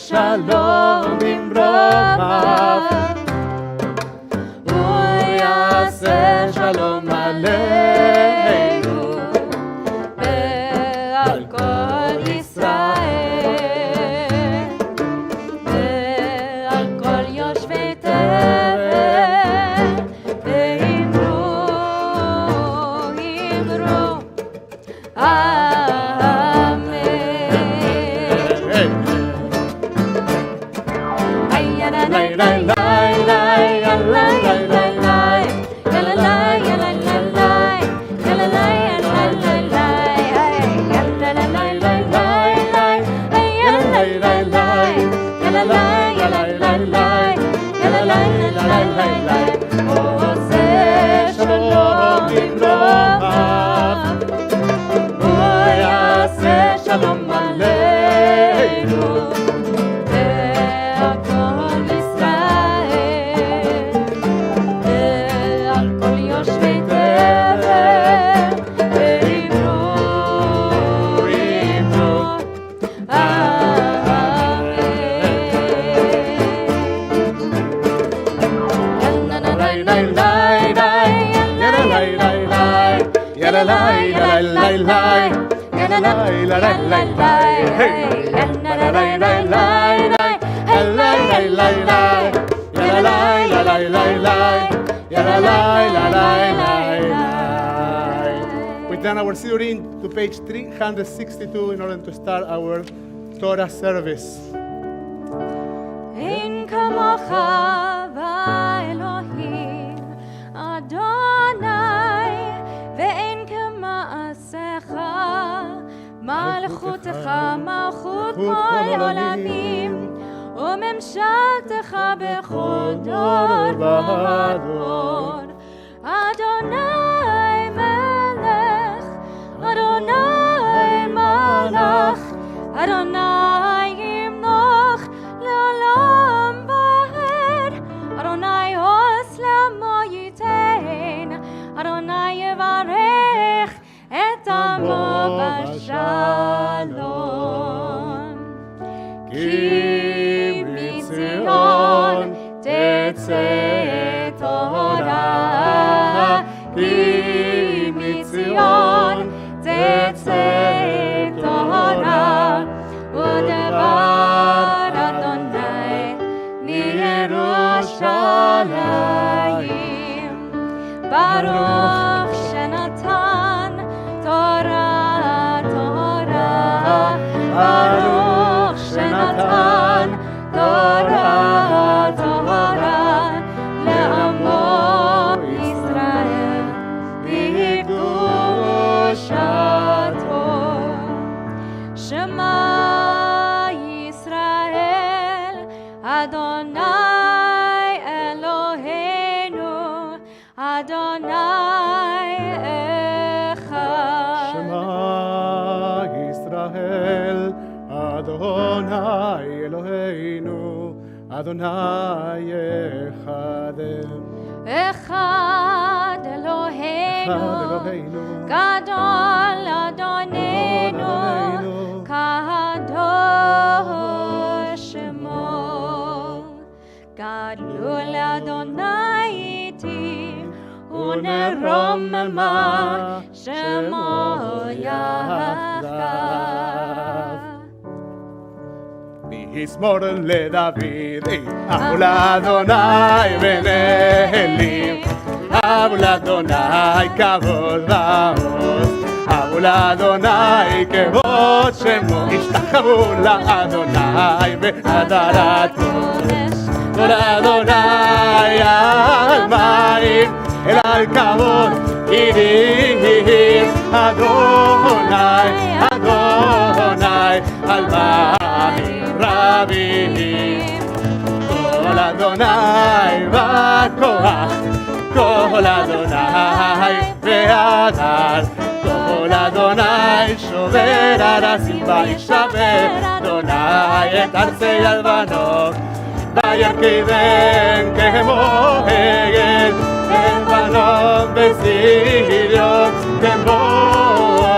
Shalom b'imromav, hu ya'aseh shalom aleinu ve'al kol Yisrael ve'al kol yoshvei tevel ve'imru Shalom aleinu ve'al kol Yisrael ve'al kol yoshvei tevel ve'imru We turn our Sidurim to page 362 in order to start our Torah service. Ein kamocha va'Elohim Adonai ve'ein kema'asecha malchutecha malchut kol olamim וממשלתך בכל דור ודור. אדוני מלך, אדוני מלך, אדוני ימלוך לעולם ועד. אדוני עוז לעמו ייתן, אדוני יברך את עמו בשלום. כי מציון תצא תורה, כי מציון תצא תורה, ודבר אדוני מירושלים. ברוך שנתן תורה תורה, ברוך שנתן תורה תורה לעמו ישראל בקדושתו. שמע ישראל אדוני אלוהינו אדוני אחד. שמע ישראל אדוני אלוהינו אדוני אחד. אחד אלוהינו גדול אדוננו קדוש שמו. גדול אדוני איתי ונרוממה שמו יחדיו. מזמור לדוד, אבו לאדוני בנהלים, אבו לאדוני כבוד ועוז, אבו לאדוני כבוד שמו, השתחוו לאדוני בהדרת קודש, לאדוני על מים, אל על כבוד גידים, אדוני, אדוני על מים רבים. כל אדוני בכוח, כל אדוני בהדר, כל אדוני שובר ארצים וישבר אדוני את ארצי הלבנות, וירכיבם כמו הגד לבנון בציון, כמו רמים.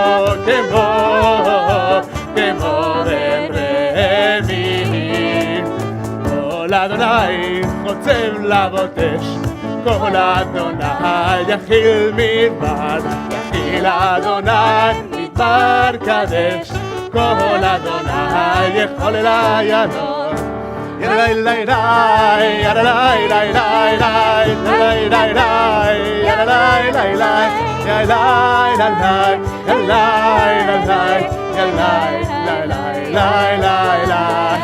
כל אדוני חוצב להבות אש, כל אדוני יכיל מדבר, יכיל אדוני מדבר קדש, כל אדוני יכול אל הינון. Yalai lai lai, yalai lai lai lai, yalai lai lai, yalai lai lai, yalai lai lai, yalai lai, yalai lai lai lai.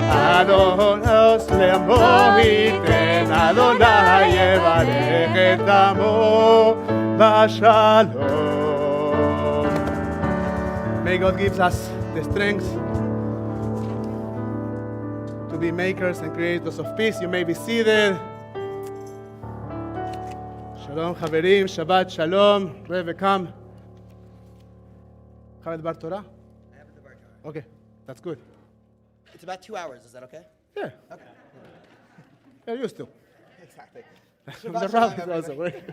Adonos le'amo iten, Adonai yevarech et amo b'shalom. May God give us the strength to be makers and creators of peace. You may be seated. Shalom, חברים, Shabbat, Shalom. Rebbe, come. Have the bar Torah? I have the bar Torah. Okay, that's good. It's about 2 hours. Is that okay? Yeah, Okay. you're used to. Exactly. The Shabbat rabbis shalom, also. everybody.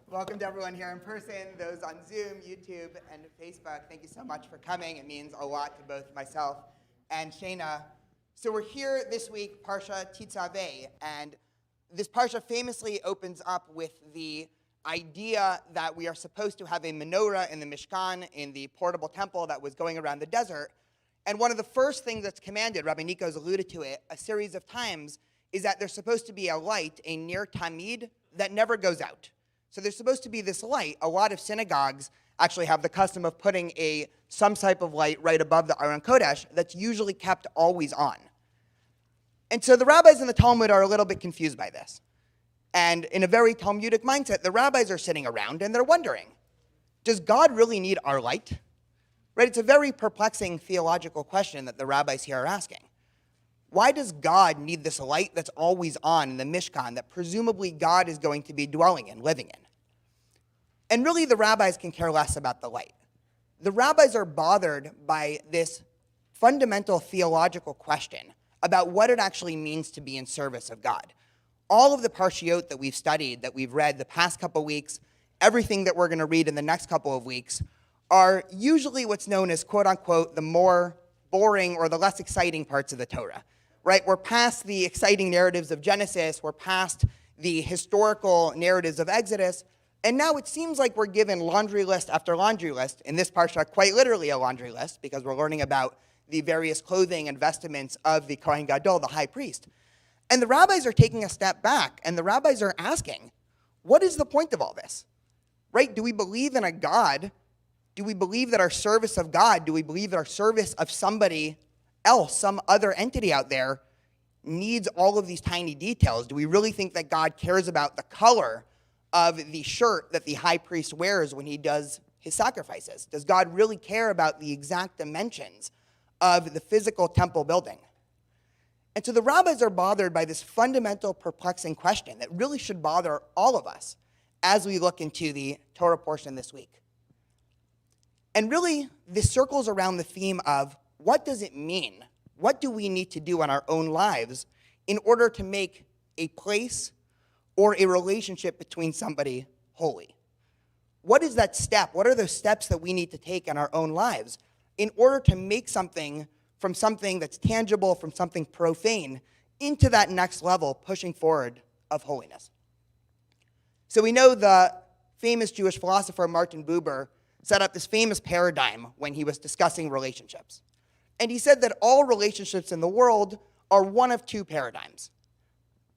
Welcome to everyone here in person, those on Zoom, YouTube, and Facebook. Thank you so much for coming. It means a lot to both myself and Shayna. So we're here this week, Parsha Titzaveh, and this Parsha famously opens up with the idea that we are supposed to have a menorah in the Mishkan, in the portable temple that was going around the desert. And one of the first things that's commanded, Rabbi Nico's alluded to it a series of times, is that there's supposed to be a light, a ner tamid, that never goes out. So there's supposed to be this light. A lot of synagogues actually have the custom of putting some type of light right above the Aron Kodesh that's usually kept always on. And so the rabbis in the Talmud are a little bit confused by this. And in a very Talmudic mindset, the rabbis are sitting around and they're wondering, does God really need our light? Right? It's a very perplexing theological question that the rabbis here are asking. Why does God need this light that's always on in the Mishkan that presumably God is going to be dwelling in, living in? And really the rabbis can care less about the light. The rabbis are bothered by this fundamental theological question about what it actually means to be in service of God. All of the parshiot that we've studied, that we've read the past couple weeks, everything that we're going to read in the next couple of weeks, are usually what's known as, quote-unquote, the more boring or the less exciting parts of the Torah, right? We're past the exciting narratives of Genesis, we're past the historical narratives of Exodus, and now it seems like we're given laundry list after laundry list, in this parsha, quite literally a laundry list, because we're learning about the various clothing and vestments of the Kohen Gadol, the high priest. And the rabbis are taking a step back, and the rabbis are asking, what is the point of all this? Right? Do we believe in a God? Do we believe that our service of God, do we believe that our service of somebody else, some other entity out there, needs all of these tiny details? Do we really think that God cares about the color of the shirt that the high priest wears when he does his sacrifices? Does God really care about the exact dimensions of the physical temple building? And so the rabbis are bothered by this fundamental, perplexing question that really should bother all of us as we look into the Torah portion this week. And really, this circles around the theme of what does it mean? What do we need to do in our own lives in order to make a place or a relationship between somebody holy? What is that step? What are those steps that we need to take in our own lives in order to make something from something that's tangible, from something profane, into that next level, pushing forward of holiness? So we know the famous Jewish philosopher Martin Buber set up this famous paradigm when he was discussing relationships. And he said that all relationships in the world are one of two paradigms.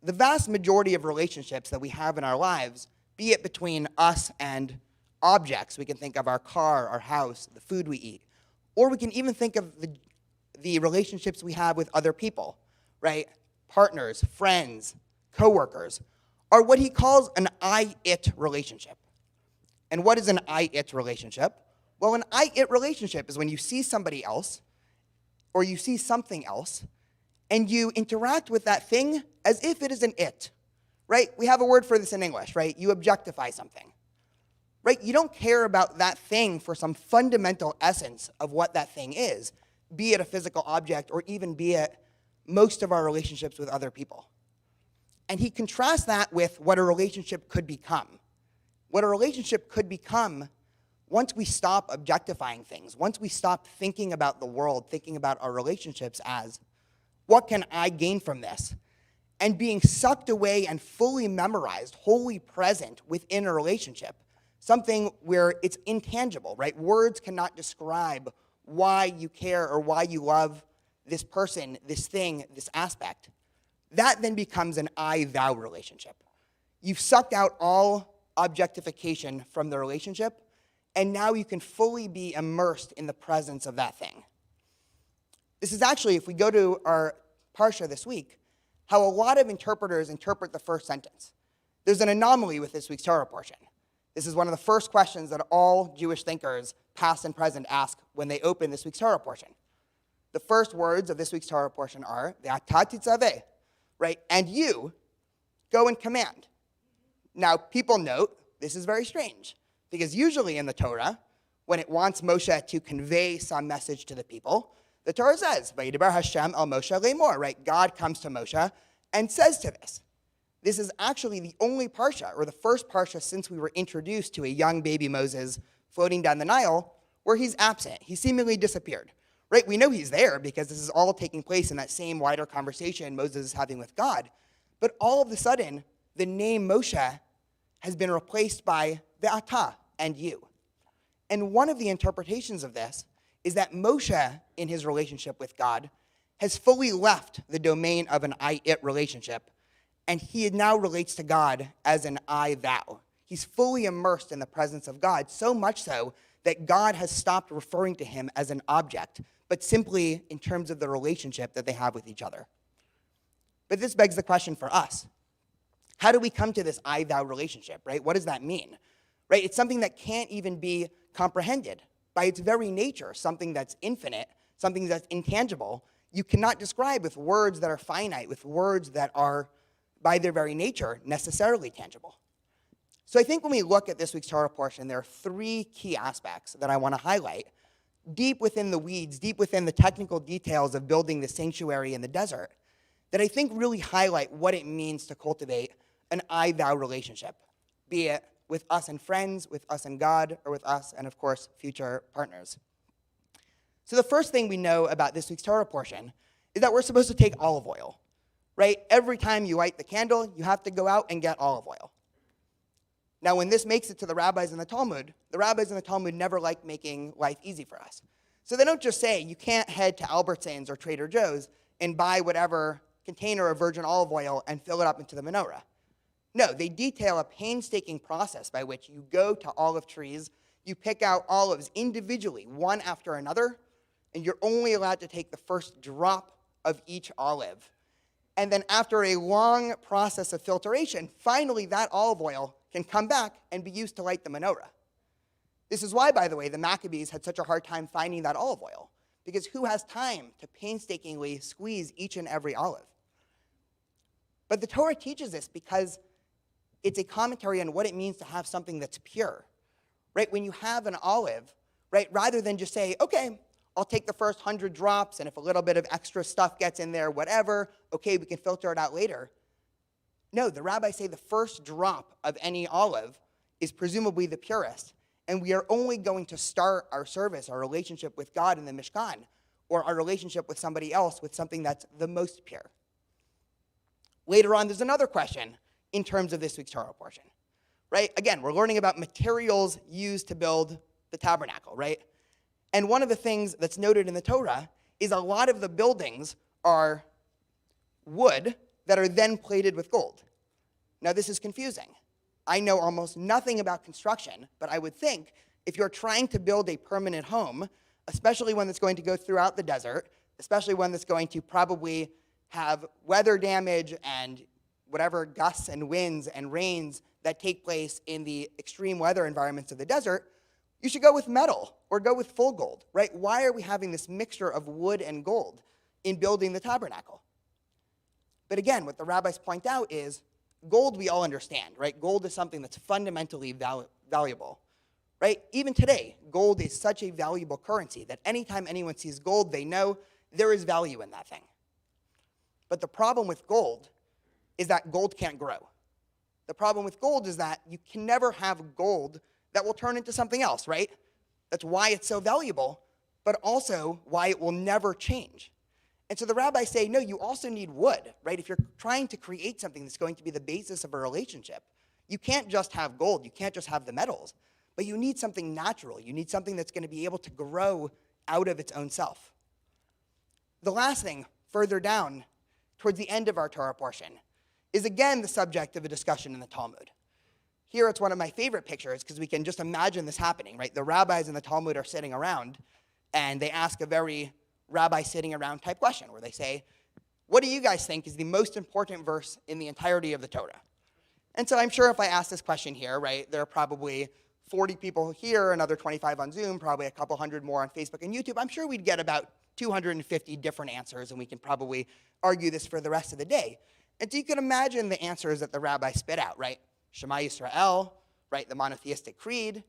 The vast majority of relationships that we have in our lives, be it between us and objects, we can think of our car, our house, the food we eat, or we can even think of the relationships we have with other people, right? Partners, friends, coworkers, are what he calls an I-it relationship. And what is an I-it relationship? Well, an I-it relationship is when you see somebody else or you see something else and you interact with that thing as if it is an it, right? We have a word for this in English, right? You objectify something, right? You don't care about that thing for some fundamental essence of what that thing is, be it a physical object or even be it most of our relationships with other people. And he contrasts that with what a relationship could become. What a relationship could become once we stop objectifying things, once we stop thinking about the world, thinking about our relationships as, what can I gain from this? And being sucked away and fully memorized, wholly present within a relationship, something where it's intangible, right? Words cannot describe why you care or why you love this person, this thing, this aspect. That then becomes an I-thou relationship. You've sucked out all objectification from the relationship, and now you can fully be immersed in the presence of that thing. This is actually, if we go to our parsha this week, how a lot of interpreters interpret the first sentence. There's an anomaly with this week's Torah portion. This is one of the first questions that all Jewish thinkers, past and present, ask when they open this week's Torah portion. The first words of this week's Torah portion are, Ve'ata titzaveh, right? And you go and command. Now, people note, this is very strange, because usually in the Torah, when it wants Moshe to convey some message to the people, the Torah says, Vayidaber Hashem el Moshe lemor, right? God comes to Moshe and says to this. This is actually the only parsha, or the first parsha since we were introduced to a young baby Moses floating down the Nile, where he's absent. He seemingly disappeared, right? We know he's there because this is all taking place in that same wider conversation Moses is having with God. But all of a sudden, the name Moshe has been replaced by Ve'ata, and you. And one of the interpretations of this is that Moshe, in his relationship with God, has fully left the domain of an I-it relationship, and he now relates to God as an I-thou. He's fully immersed in the presence of God, so much so that God has stopped referring to him as an object, but simply in terms of the relationship that they have with each other. But this begs the question for us. How do we come to this I-thou relationship, right? What does that mean? Right? It's something that can't even be comprehended. By its very nature, something that's infinite, something that's intangible, you cannot describe with words that are finite, with words that are, by their very nature, necessarily tangible. So I think when we look at this week's Torah portion, there are three key aspects that I want to highlight, deep within the weeds, deep within the technical details of building the sanctuary in the desert, that I think really highlight what it means to cultivate an I-thou relationship, be it with us and friends, with us and God, or with us and, of course, future partners. So the first thing we know about this week's Torah portion is that we're supposed to take olive oil, right? Every time you light the candle, you have to go out and get olive oil. Now, when this makes it to the rabbis in the Talmud never like making life easy for us. So they don't just say, you can't head to Albertsons or Trader Joe's and buy whatever container of virgin olive oil and fill it up into the menorah. No, they detail a painstaking process by which you go to olive trees, you pick out olives individually, one after another, and you're only allowed to take the first drop of each olive. And then after a long process of filtration, finally that olive oil can come back and be used to light the menorah. This is why, by the way, the Maccabees had such a hard time finding that olive oil, because who has time to painstakingly squeeze each and every olive? But the Torah teaches this because it's a commentary on what it means to have something that's pure, right? When you have an olive, right, rather than just say, okay, I'll take the first 100 drops, and if a little bit of extra stuff gets in there, whatever, okay, we can filter it out later. No, the rabbis say the first drop of any olive is presumably the purest, and we are only going to start our service, our relationship with God in the Mishkan, or our relationship with somebody else with something that's the most pure. Later on, there's another question in terms of this week's Torah portion, right? Again, we're learning about materials used to build the tabernacle, right? And one of the things that's noted in the Torah is a lot of the buildings are wood that are then plated with gold. Now, this is confusing. I know almost nothing about construction, but I would think if you're trying to build a permanent home, especially one that's going to go throughout the desert, especially one that's going to probably have weather damage and whatever gusts and winds and rains that take place in the extreme weather environments of the desert, you should go with metal or go with full gold, right? Why are we having this mixture of wood and gold in building the tabernacle? But again, what the rabbis point out is gold we all understand, right? Gold is something that's fundamentally valuable, right? Even today, gold is such a valuable currency that anytime anyone sees gold, they know there is value in that thing. But the problem with gold is that gold can't grow. The problem with gold is that you can never have gold that will turn into something else, right? That's why it's so valuable, but also why it will never change. And so the rabbis say, no, you also need wood, right? If you're trying to create something that's going to be the basis of a relationship, you can't just have gold, you can't just have the metals, but you need something natural. You need something that's going to be able to grow out of its own self. The last thing, further down, towards the end of our Torah portion, is again the subject of a discussion in the Talmud. Here it's one of my favorite pictures because we can just imagine this happening, right? The rabbis in the Talmud are sitting around and they ask a very rabbi sitting around type question where they say, what do you guys think is the most important verse in the entirety of the Torah? And so I'm sure if I ask this question here, right, there are probably 40 people here, another 25 on Zoom, probably a couple hundred more on Facebook and YouTube. I'm sure we'd get about 250 different answers, and we can probably argue this for the rest of the day. And so you can imagine the answers that the rabbi spit out, right? Shema Yisrael, right, the monotheistic creed,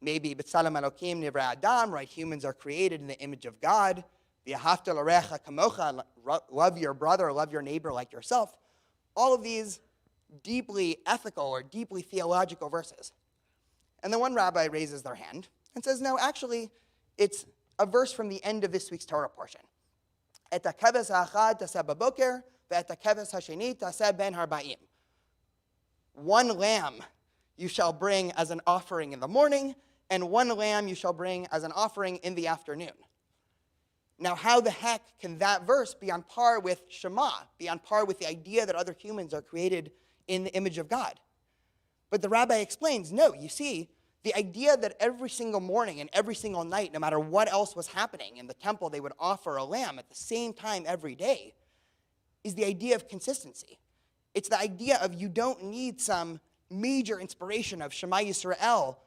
maybe B'Tselem Elokim Nivrei Adam, right, humans are created in the image of God, V'ahavta l'recha kamocha, love your brother, love your neighbor like yourself. All of these deeply ethical or deeply theological verses. And then one rabbi raises their hand and says, no, actually, it's a verse from the end of this week's Torah portion. Et hakeves ha'achad taseh baboker, ve'et hakeves ha'sheni taseh ben harba'im. One lamb you shall bring as an offering in the morning, and one lamb you shall bring as an offering in the afternoon. Now, how the heck can that verse be on par with Shema, be on par with the idea that other humans are created in the image of God? But the rabbi explains, no, you see, the idea that every single morning and every single night, no matter what else was happening in the temple, they would offer a lamb at the same time every day, is the idea of consistency. It's the idea of you don't need some major inspiration of Shema Yisrael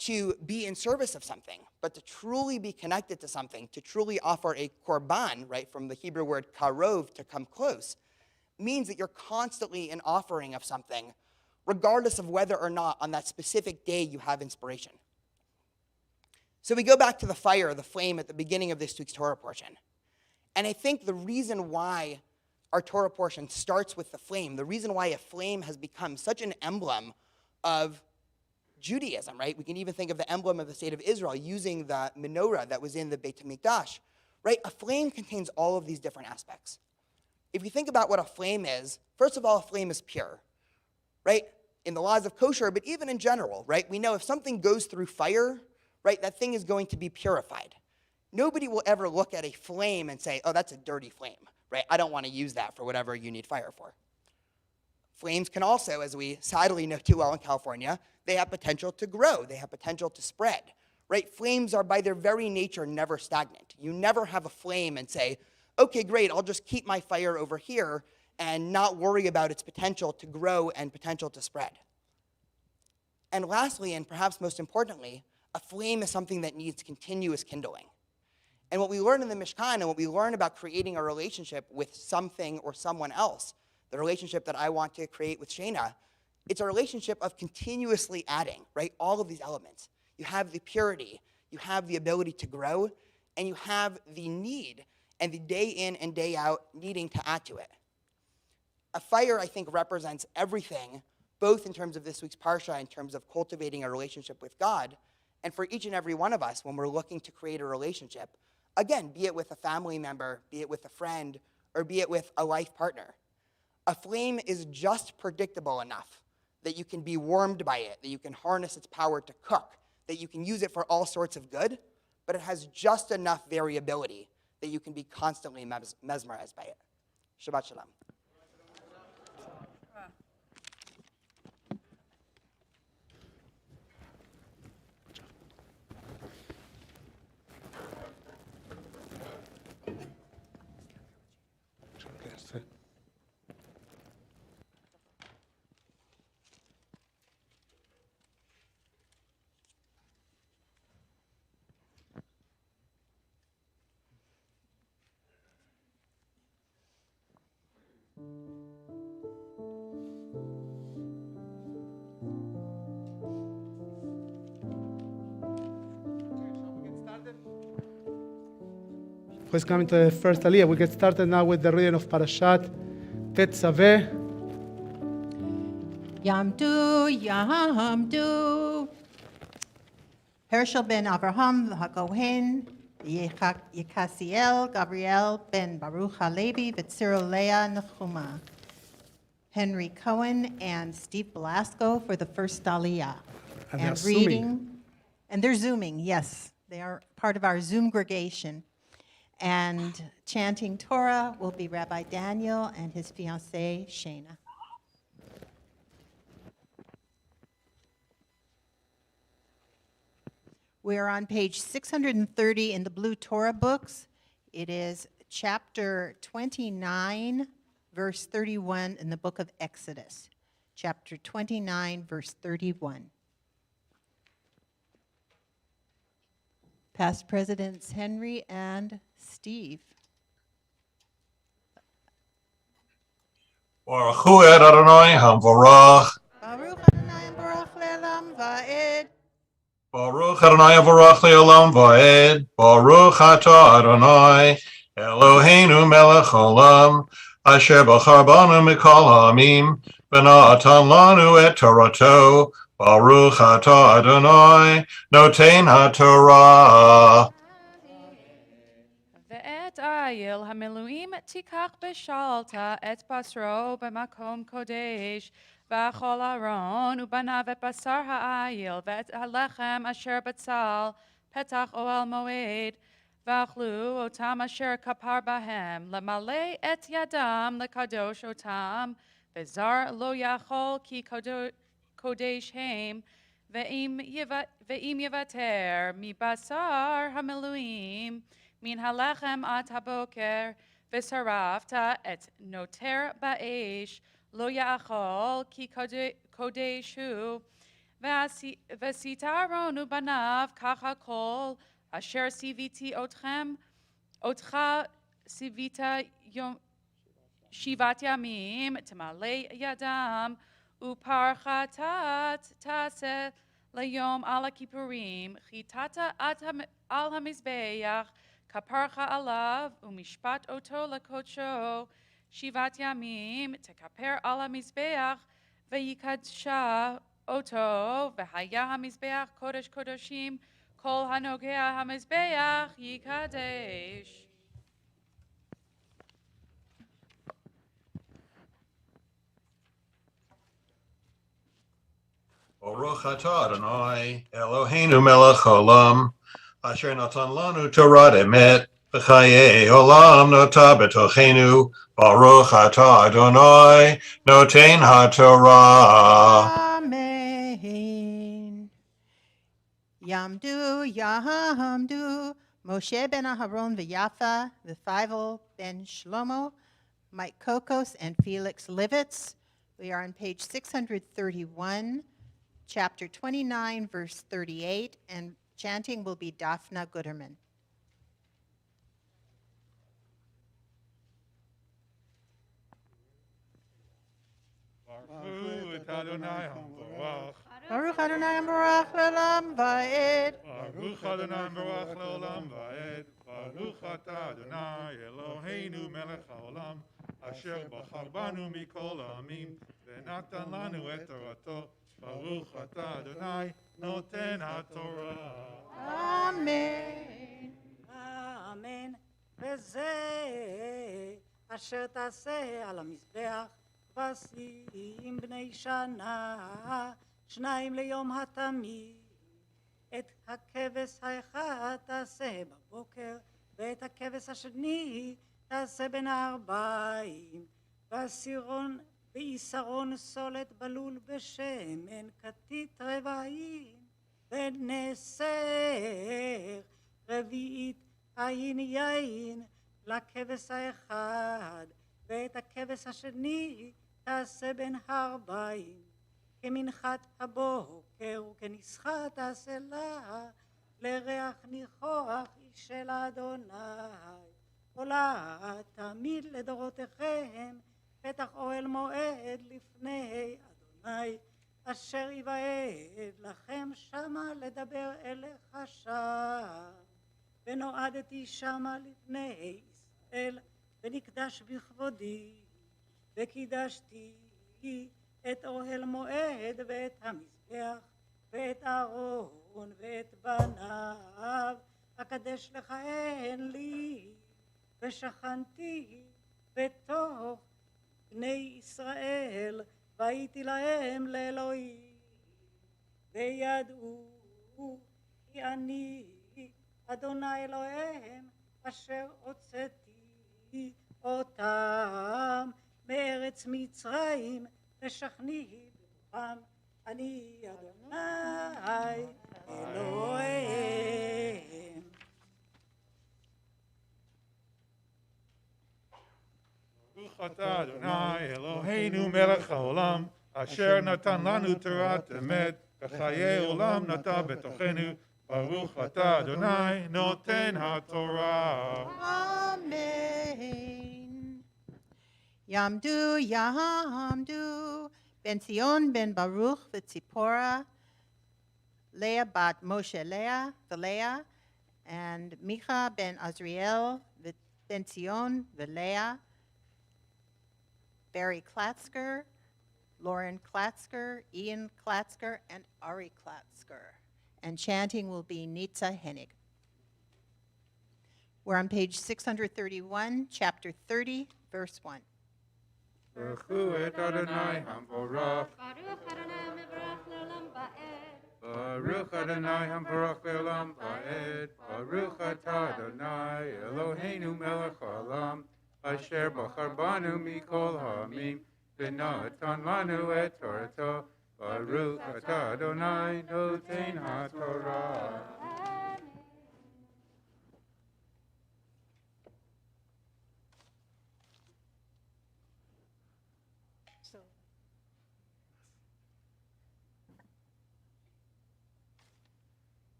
to be in service of something, but to truly be connected to something, to truly offer a korban, right, from the Hebrew word karov, to come close, means that you're constantly in offering of something, regardless of whether or not on that specific day you have inspiration. So we go back to the fire, the flame at the beginning of this week's Torah portion. And I think the reason why our Torah portion starts with the flame, the reason why a flame has become such an emblem of Judaism, right? We can even think of the emblem of the state of Israel using the menorah that was in the Beit HaMikdash, right? A flame contains all of these different aspects. If you think about what a flame is, first of all, a flame is pure, right? In the laws of kosher, but even in general, right? We know if something goes through fire, right, that thing is going to be purified. Nobody will ever look at a flame and say, oh, that's a dirty flame, right? I don't want to use that for whatever you need fire for. Flames can also, as we sadly know too well in California, they have potential to grow. They have potential to spread, right? Flames are by their very nature never stagnant. You never have a flame and say, okay, great, I'll just keep my fire over here and not worry about its potential to grow and potential to spread. And lastly, and perhaps most importantly, a flame is something that needs continuous kindling. And what we learn in the Mishkan and what we learn about creating a relationship with something or someone else, the relationship that I want to create with Shana, it's a relationship of continuously adding, right? All of these elements. You have the purity, you have the ability to grow, and you have the need and the day in and day out needing to add to it. A fire, I think, represents everything, both in terms of this week's Parsha, in terms of cultivating a relationship with God, and for each and every one of us when we're looking to create a relationship, again, be it with a family member, be it with a friend, or be it with a life partner. A flame is just predictable enough that you can be warmed by it, that you can harness its power to cook, that you can use it for all sorts of good, but it has just enough variability that you can be constantly mesmerized by it. Shabbat Shalom. Please come into the first Aliyah. We get started now with the reading of Parashat Tetzaveh. Yamdu, Yamdu. Herschel ben Avraham HaKohen, Yekasiel Gabriel ben Baruch HaLevi, Vitziro Leah Nechuma. Henry Cohen and Steve Belasco for the first Aliyah. And they're zooming. reading, and they're zooming, yes. They are part of our Zoom congregation. And chanting Torah will be Rabbi Daniel and his fiancée, Shana. We're on page 630 in the blue Torah books. It is chapter 29, verse 31 in the book of Exodus. Chapter 29, verse 31. Past Presidents Henry and Steve. Baruch Hu et Adonai Hamvorach. Baruch Adonai Baruch Le'olam Va'ed. Baruch Adonai Hamvorach Le'olam Va'ed. Baruch Atah Adonai Eloheinu Melech Olam Asher Bachar Banu Mikol Ha'amim V'natan Lanu et Torato. Baruch Atah Adonai Noten HaTorah. ואת איל המילואים תיקח בשאלת את בשרו במקום קודש ואכול אהרון ובניו את בשר האיל ואת הלחם אשר בצל פתח אוהל מועד ואכלו אותם אשר כפר בהם למלא את ידם לקדוש אותם וזר לא יכול כי קודש הם ואם יוותר מבשר המילואים מן הלחם עד הבוקר, ושרפת את נותר באש, לא יאכל כי קודש הוא, ועשית אהרון ובניו ככה כל, אשר ציוויתי אותך ציווית שבעת ימים, תמלא ידם, ופרחת תעשה ליום על הכיפורים, חיטאת על המזבח, כפרך עליו ומשפט אותו לקודשו, שבעת ימים תכפר על המזבח ויקדשה אותו, והיה המזבח קודש קודשים, כל הנוגע המזבח יקדש. Baruch Atah Adonai Eloheinu Melech Olam Asher Natan Lanu Torah Emet V'chayei Olam Nota B'tochenu Baruch Atah Adonai Noten HaTorah. Amen. Yamdu, Yamdu, Moshe ben Aharon v'Yafa, V'Feivel ben Shlomo, Mike Kokos, and Felix Livitz. We are on page 631, chapter 29, verse 38, and chanting will be Daphna Guterman. Baruch Adonai Hamvorach. Baruch Adonai Baruch Le'olam Va'ed. Baruch Adonai Baruch Le'olam Va'ed. Baruch Atah Adonai Eloheinu Melech HaOlam Asher Bachar Banu Mikol Ha'amim V'natan Lanu et Torato. Baruch Atah Adonai Noten HaTorah. Amen. אמן. וזה אשר תעשה על המזבח כבשים בני שנה, 2 ליום התמיד. את הכבש האחד תעשה בבוקר, ואת הכבש השני תעשה בין הארבעים, ועיסרון סולת בלול בשמן כתית רבעים, ונסר רביעית עין יין לכבש האחד, ואת הכבש השני תעשה בין הארבעים, כמנחת הבוקר וכנסחה תעשה לה, לריח ניחוח איש של אדוני. עולה תמיד לדורותיכם פתח אוהל מועד לפני אדוני, אשר יבעט לכם שמה לדבר אליך שם. ונועדתי שמה לפני ישראל, ונקדש בכבודי, וקידשתי את אוהל מועד ואת המזבח, ואת אהרון ואת בניו, אקדש לכהן לי, ושכנתי בתוך בני ישראל, והייתי להם לאלוהים, וידעו כי אני אדוני אלוהיהם, אשר הוצאתי אותם מארץ מצרים, לשכני בתוכם, אני אדוני אלוהיהם. ברוך אתה אדוני אלוהינו מלך העולם, אשר נתן לנו תורת אמת, וחיי עולם נטע בתוכנו. ברוך אתה אדוני נותן התורה. Amen. Yamdu, Yamdu, Ben Zion ben Baruch v'Tzipora, Leah bat Moshe Leah, v'Leah, and Micha ben Azriel, Ben Zion v'Leah, Barry Klatzker, Lauren Klatzker, Ian Klatzker, and Ari Klatzker. And chanting will be Nitza Hennig. We're on page 631, chapter 30, verse 1. Baruchu et Adonai Hamvorach. Baruch Adonai mevarach le'olam va'ed. Baruch Adonai Hamvorach le'olam va'ed. Baruch atah Adonai Eloheinu melech haolam, asher bachar banu mikol ha'amim, v'natan lanu et torato. Baruch atah Adonai noten haTorah.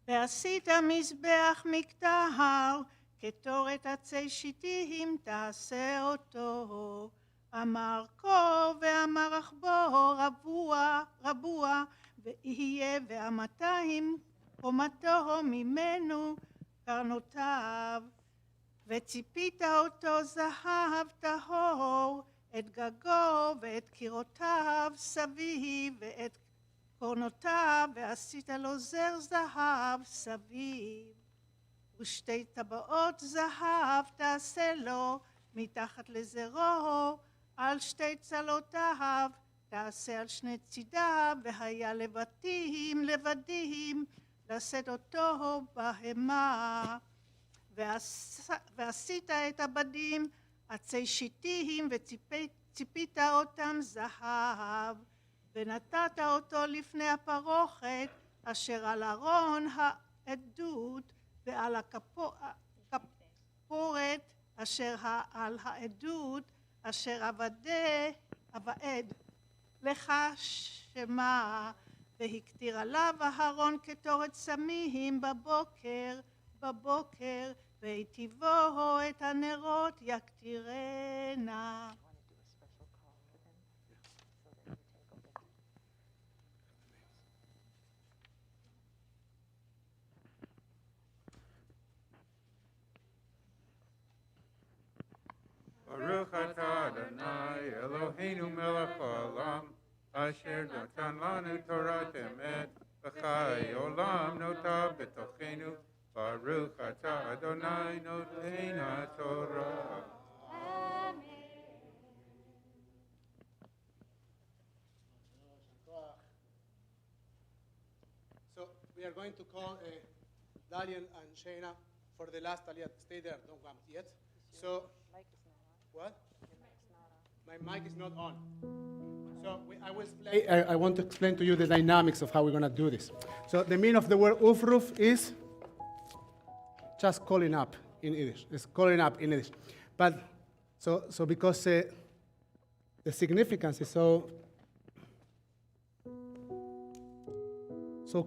ועשית מזבח מקטהר, כתורת עצי שיטים תעשה אותו. אמר כה ואמר אחבו רבוע, ויהיה ואמתיים קומתו ממנו קרנותיו. וציפית אותו זהב טהור, את גגו ואת קירותיו סביב, ואת קורנותיו, ועשית לו זר זהב סביב. ושתי טבעות זהב תעשה לו מתחת לזרו, על שתי צלותיו תעשה על שני צידיו, והיה לבדים לשאת אותו בהמה. ועשית את הבדים עצי שיטים, וציפית אותם זהב, ונתת אותו לפני הפרוכת אשר על ארון העדות, ועל הכפורת אשר על העדות, אשר אבעד לך שמה. והקטיר עליו אהרון קטורת סמים בבוקר, והיטיבו את הנרות יקטירנה. Baruch atah Adonai Eloheinu melech haolam, asher natan lanu torat emet, v'chai olam nota betochenu. Baruch atah Adonai noten haTorah. So we are going to call Daniel and Shayna for the last Aliyah. Stay there, don't come yet. So, what? My mic is not on. So I want to explain to you the dynamics of how we're going to do this. So the meaning of the word ufruf is just calling up in Yiddish. It's calling up in Yiddish. But so because the significance is so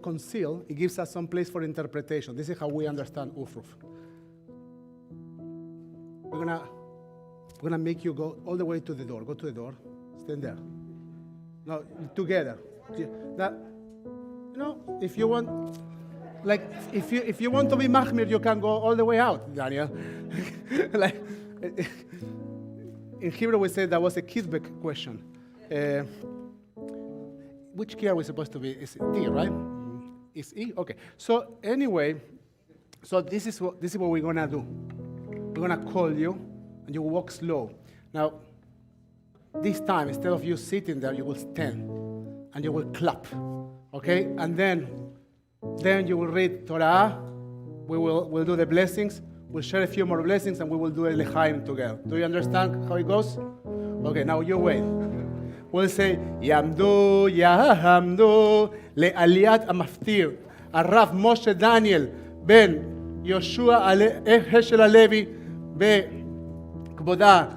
concealed, it gives us some place for interpretation. This is how we understand ufruf. We're gonna make you go all the way to the door. Go to the door. Stand there. No, together. That, if you want, like, if you want to be Mahmir, you can go all the way out, Daniel. Like, in Hebrew we say that was a kitzbek question. Which key are we supposed to be? Is it D, right? Is E? Okay. So anyway, so this is what we're gonna do. We're gonna call you, and you walk slow. Now, this time, instead of you sitting there, you will stand, and you will clap, okay? And then you will read Torah. We'll do the blessings. We'll share a few more blessings, and we will do a lechaim together. Do you understand how it goes? Okay, now you wait. We'll say, Yamdu, Yahamdu, Le'aliyat Amaftir, Arav Moshe Daniel, Ben Yoshua Heshel Alevi, Be Kboda,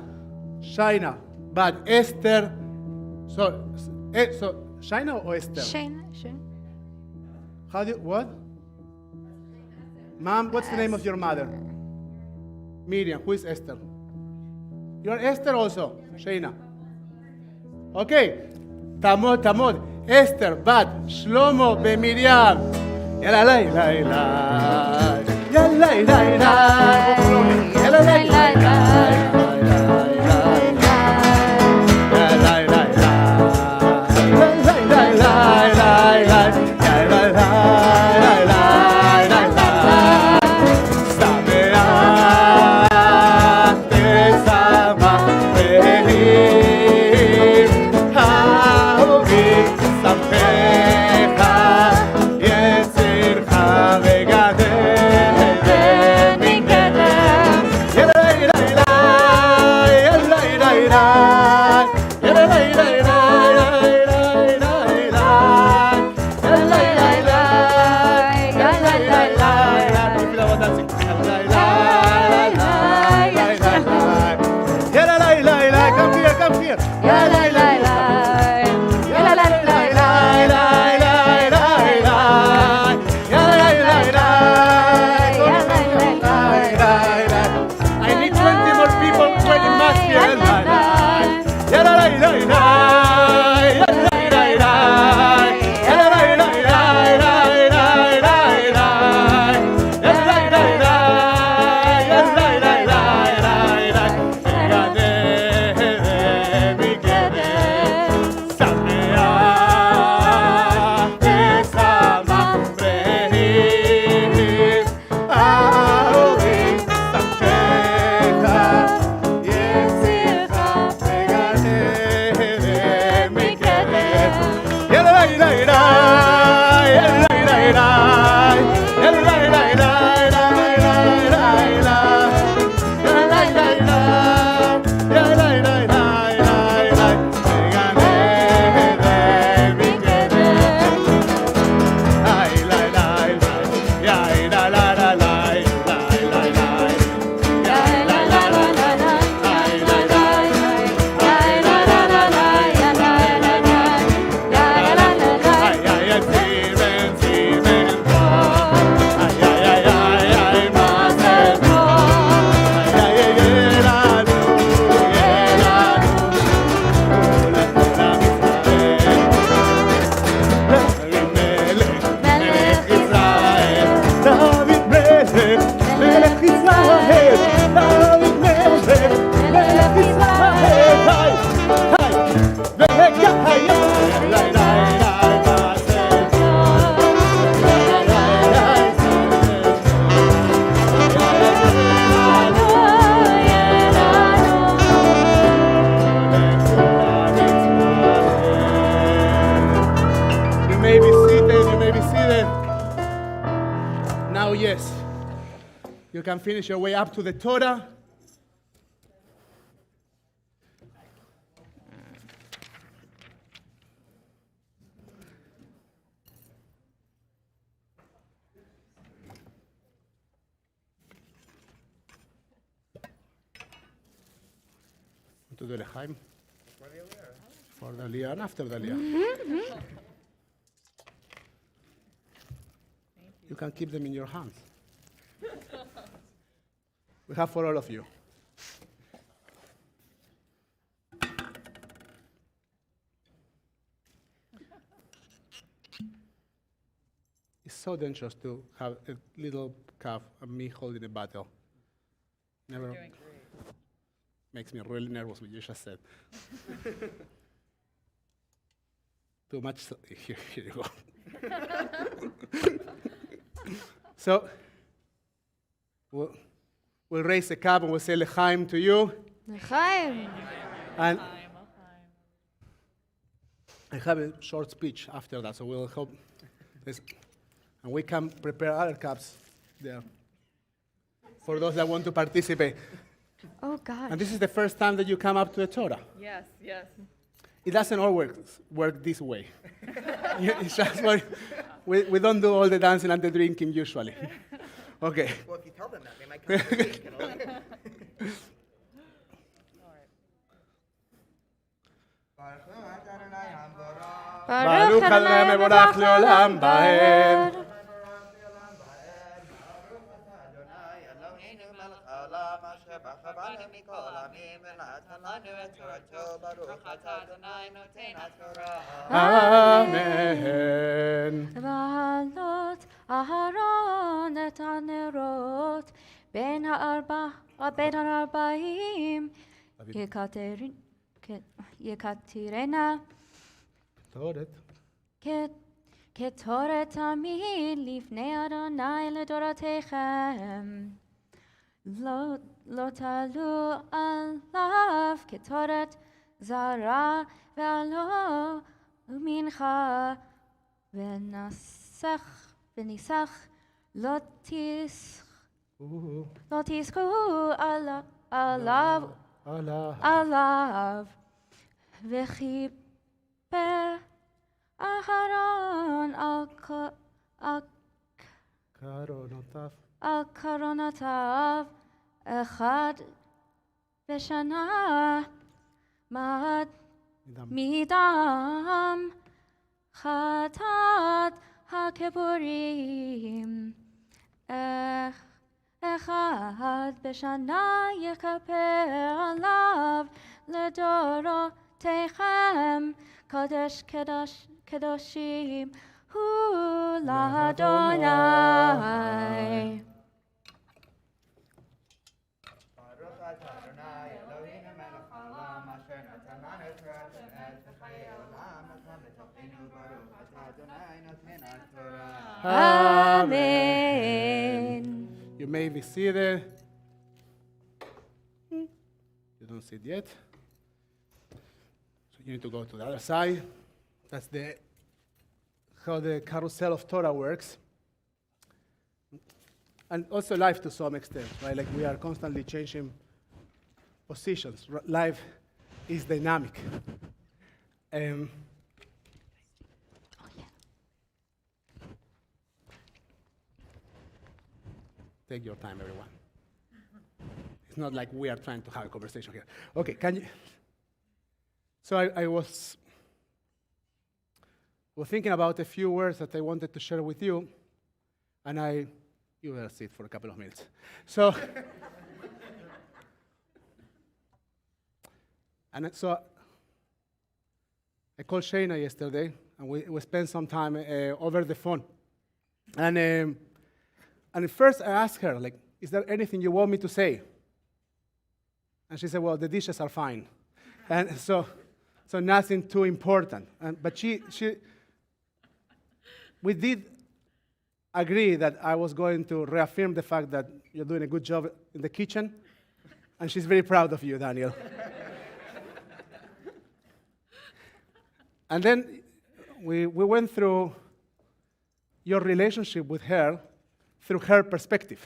Shaina, Bad Esther. So Shaina or Esther? Shayna. How do you, what? Mom, what's the name of your mother? Miriam. Who is Esther? You're Esther also, Shaina. Okay. Tamod. Esther, Bat, Shlomo, Be Miriam. Yalla la la la. Yalla la la. Yalla la la. now, yes, you can finish your way up to the Torah. To the Lechaim? For the Aliyah and after the Aliyah. You can keep them in your hands. We have for all of you. It's so dangerous to have a little calf and me holding a bottle. Never makes me really nervous what you just said. Too much. Here you go. So we'll raise a cup and we'll say L'chaim to you. L'chaim. And I have a short speech after that, so we'll hope this, and we can prepare other cups there for those that want to participate. Oh, gosh. And this is the first time that you come up to the Torah. Yes, yes. It doesn't always work this way. It's just we don't do all the dancing and the drinking usually. Okay. Well, if you tell them that, they might come to the week. Baruch Adonai mevorach leolam vaed. Amen. ועלות אהרון את הנרות בין הארבעים יקטרנה כתורת תמיד לפני אדוני לדורותיכם. לא תעלו עליו כתורת זרה ועלו מנחה וניסח לא תסחו עליו וכיפר אהרון על קרונותיו אחד בשנה מדם חטאת הכיפורים אחד בשנה יכפר עליו לדורותיכם קדוש קדושים הוא לאדוני. Amen. You may be seated. You don't sit yet. So you need to go to the other side. That's how the carousel of Torah works. And also life to some extent, right? Like we are constantly changing positions. Life is dynamic. Take your time, everyone. It's not like we are trying to have a conversation here. Okay, can you? So I was thinking about a few words that I wanted to share with you, and you will sit for a couple of minutes. So, so I called Shayna yesterday, and we spent some time over the phone. And at first I asked her, like, is there anything you want me to say? And she said, well, the dishes are fine. And so nothing too important. But we did agree that I was going to reaffirm the fact that you're doing a good job in the kitchen. And she's very proud of you, Daniel. And then we went through your relationship with her through her perspective.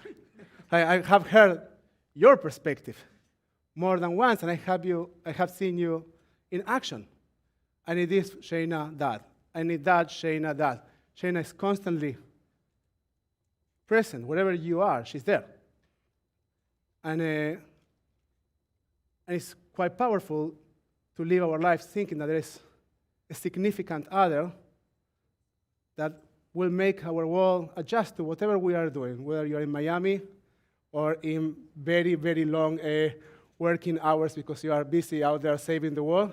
I have heard your perspective more than once, and I have seen you in action. I need this, Shayna, that. I need that, Shayna, that. Shayna is constantly present. Wherever you are, she's there. And it's quite powerful to live our lives thinking that there is a significant other that will make our world adjust to whatever we are doing, whether you're in Miami or in very, very long working hours because you are busy out there saving the world.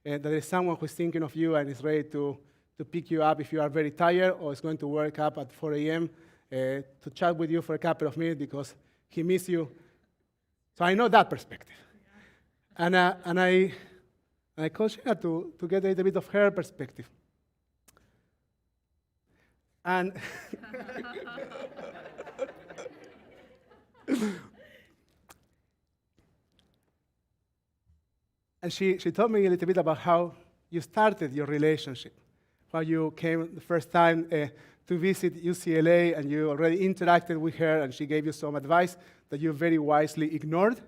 That there is someone who's thinking of you and is ready to pick you up if you are very tired, or is going to wake up at 4 a.m. To chat with you for a couple of minutes because he misses you. So I know that perspective. And I call Shayna to get a little bit of her perspective. And and she told me a little bit about how you started your relationship, how you came the first time to visit UCLA, and you already interacted with her, and she gave you some advice that you very wisely ignored.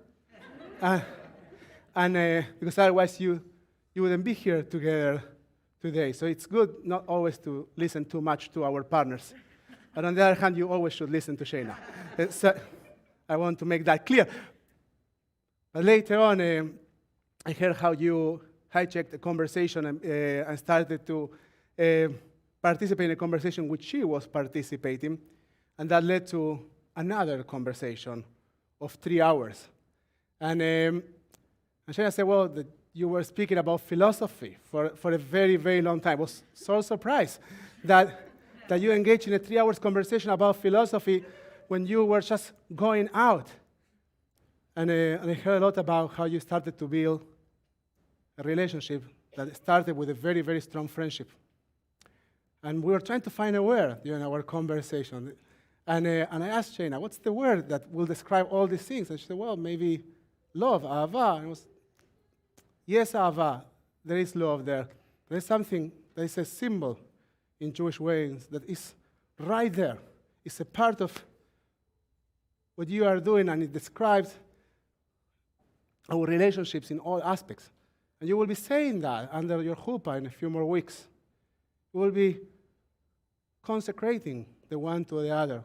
Because otherwise you wouldn't be here together today. So it's good not always to listen too much to our partners. But on the other hand, you always should listen to Shayna. So I want to make that clear. But later on, I heard how you hijacked a conversation and started to participate in a conversation which she was participating. And that led to another conversation of 3 hours. And Shayna said, well, that you were speaking about philosophy for a very, very long time. I was so surprised that you engaged in a 3 hours conversation about philosophy when you were just going out. And I heard a lot about how you started to build a relationship that started with a very, very strong friendship. And we were trying to find a word during our conversation. And I asked Shayna, what's the word that will describe all these things? And she said, well, maybe love, ahava. And it was, yes, ahava. There is love there. There is something that is a symbol in Jewish ways that is right there. It's a part of what you are doing, and it describes our relationships in all aspects. And you will be saying that under your chuppah in a few more weeks. You will be consecrating the one to the other.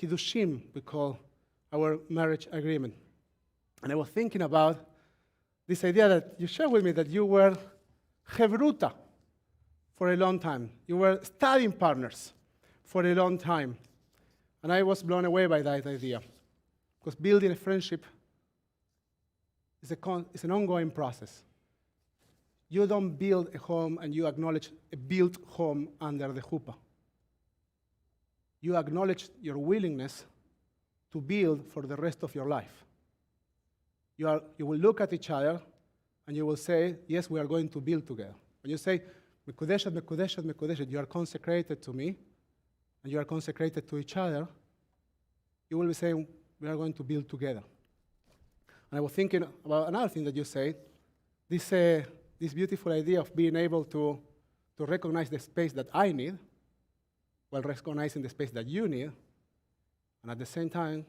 Kiddushim, we call our marriage agreement. And I was thinking about this idea that you shared with me, that you were chevruta for a long time. You were studying partners for a long time. And I was blown away by that idea. Because building a friendship is an ongoing process. You don't build a home and you acknowledge a built home under the chuppah. You acknowledge your willingness to build for the rest of your life. You will look at each other and you will say, yes, we are going to build together. When you say, Mekudeshet, Mekudeshet, Mekudeshet, you are consecrated to me, and you are consecrated to each other, you will be saying, we are going to build together. And I was thinking about another thing that you said, this beautiful idea of being able to recognize the space that I need, while recognizing the space that you need, and at the same time,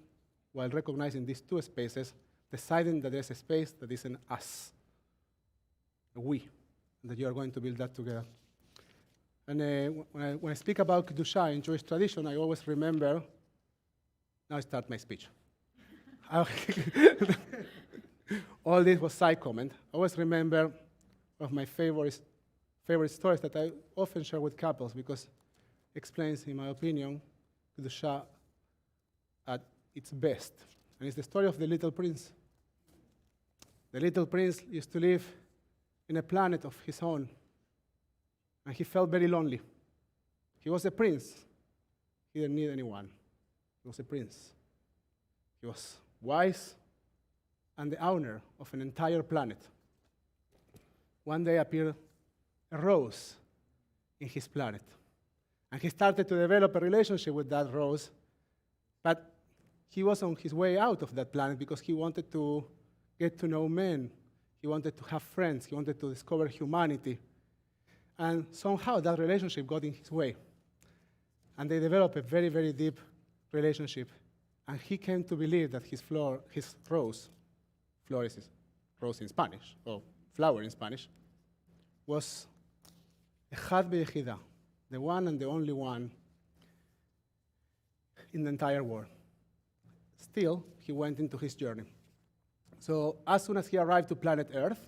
while recognizing these two spaces, deciding that there's a space that is an us, a we, and that you are going to build that together. And when I speak about Kedusha in Jewish tradition, I always remember, now I start my speech. All this was side comment. I always remember one of my favorite stories that I often share with couples because it explains, in my opinion, Kedusha at its best. And it's the story of the little prince. The little prince used to live in a planet of his own, and he felt very lonely. He was a prince. He didn't need anyone. He was a prince. He was wise and the owner of an entire planet. One day appeared a rose in his planet, and he started to develop a relationship with that rose, but he was on his way out of that planet because he wanted to get to know men. He wanted to have friends. He wanted to discover humanity. And somehow that relationship got in his way. And they developed a very, very deep relationship, and he came to believe that his rose, flores is rose in Spanish, or flower in Spanish, was Echad Beyechida, the one and the only one in the entire world. Still, he went into his journey. So as soon as he arrived to planet Earth,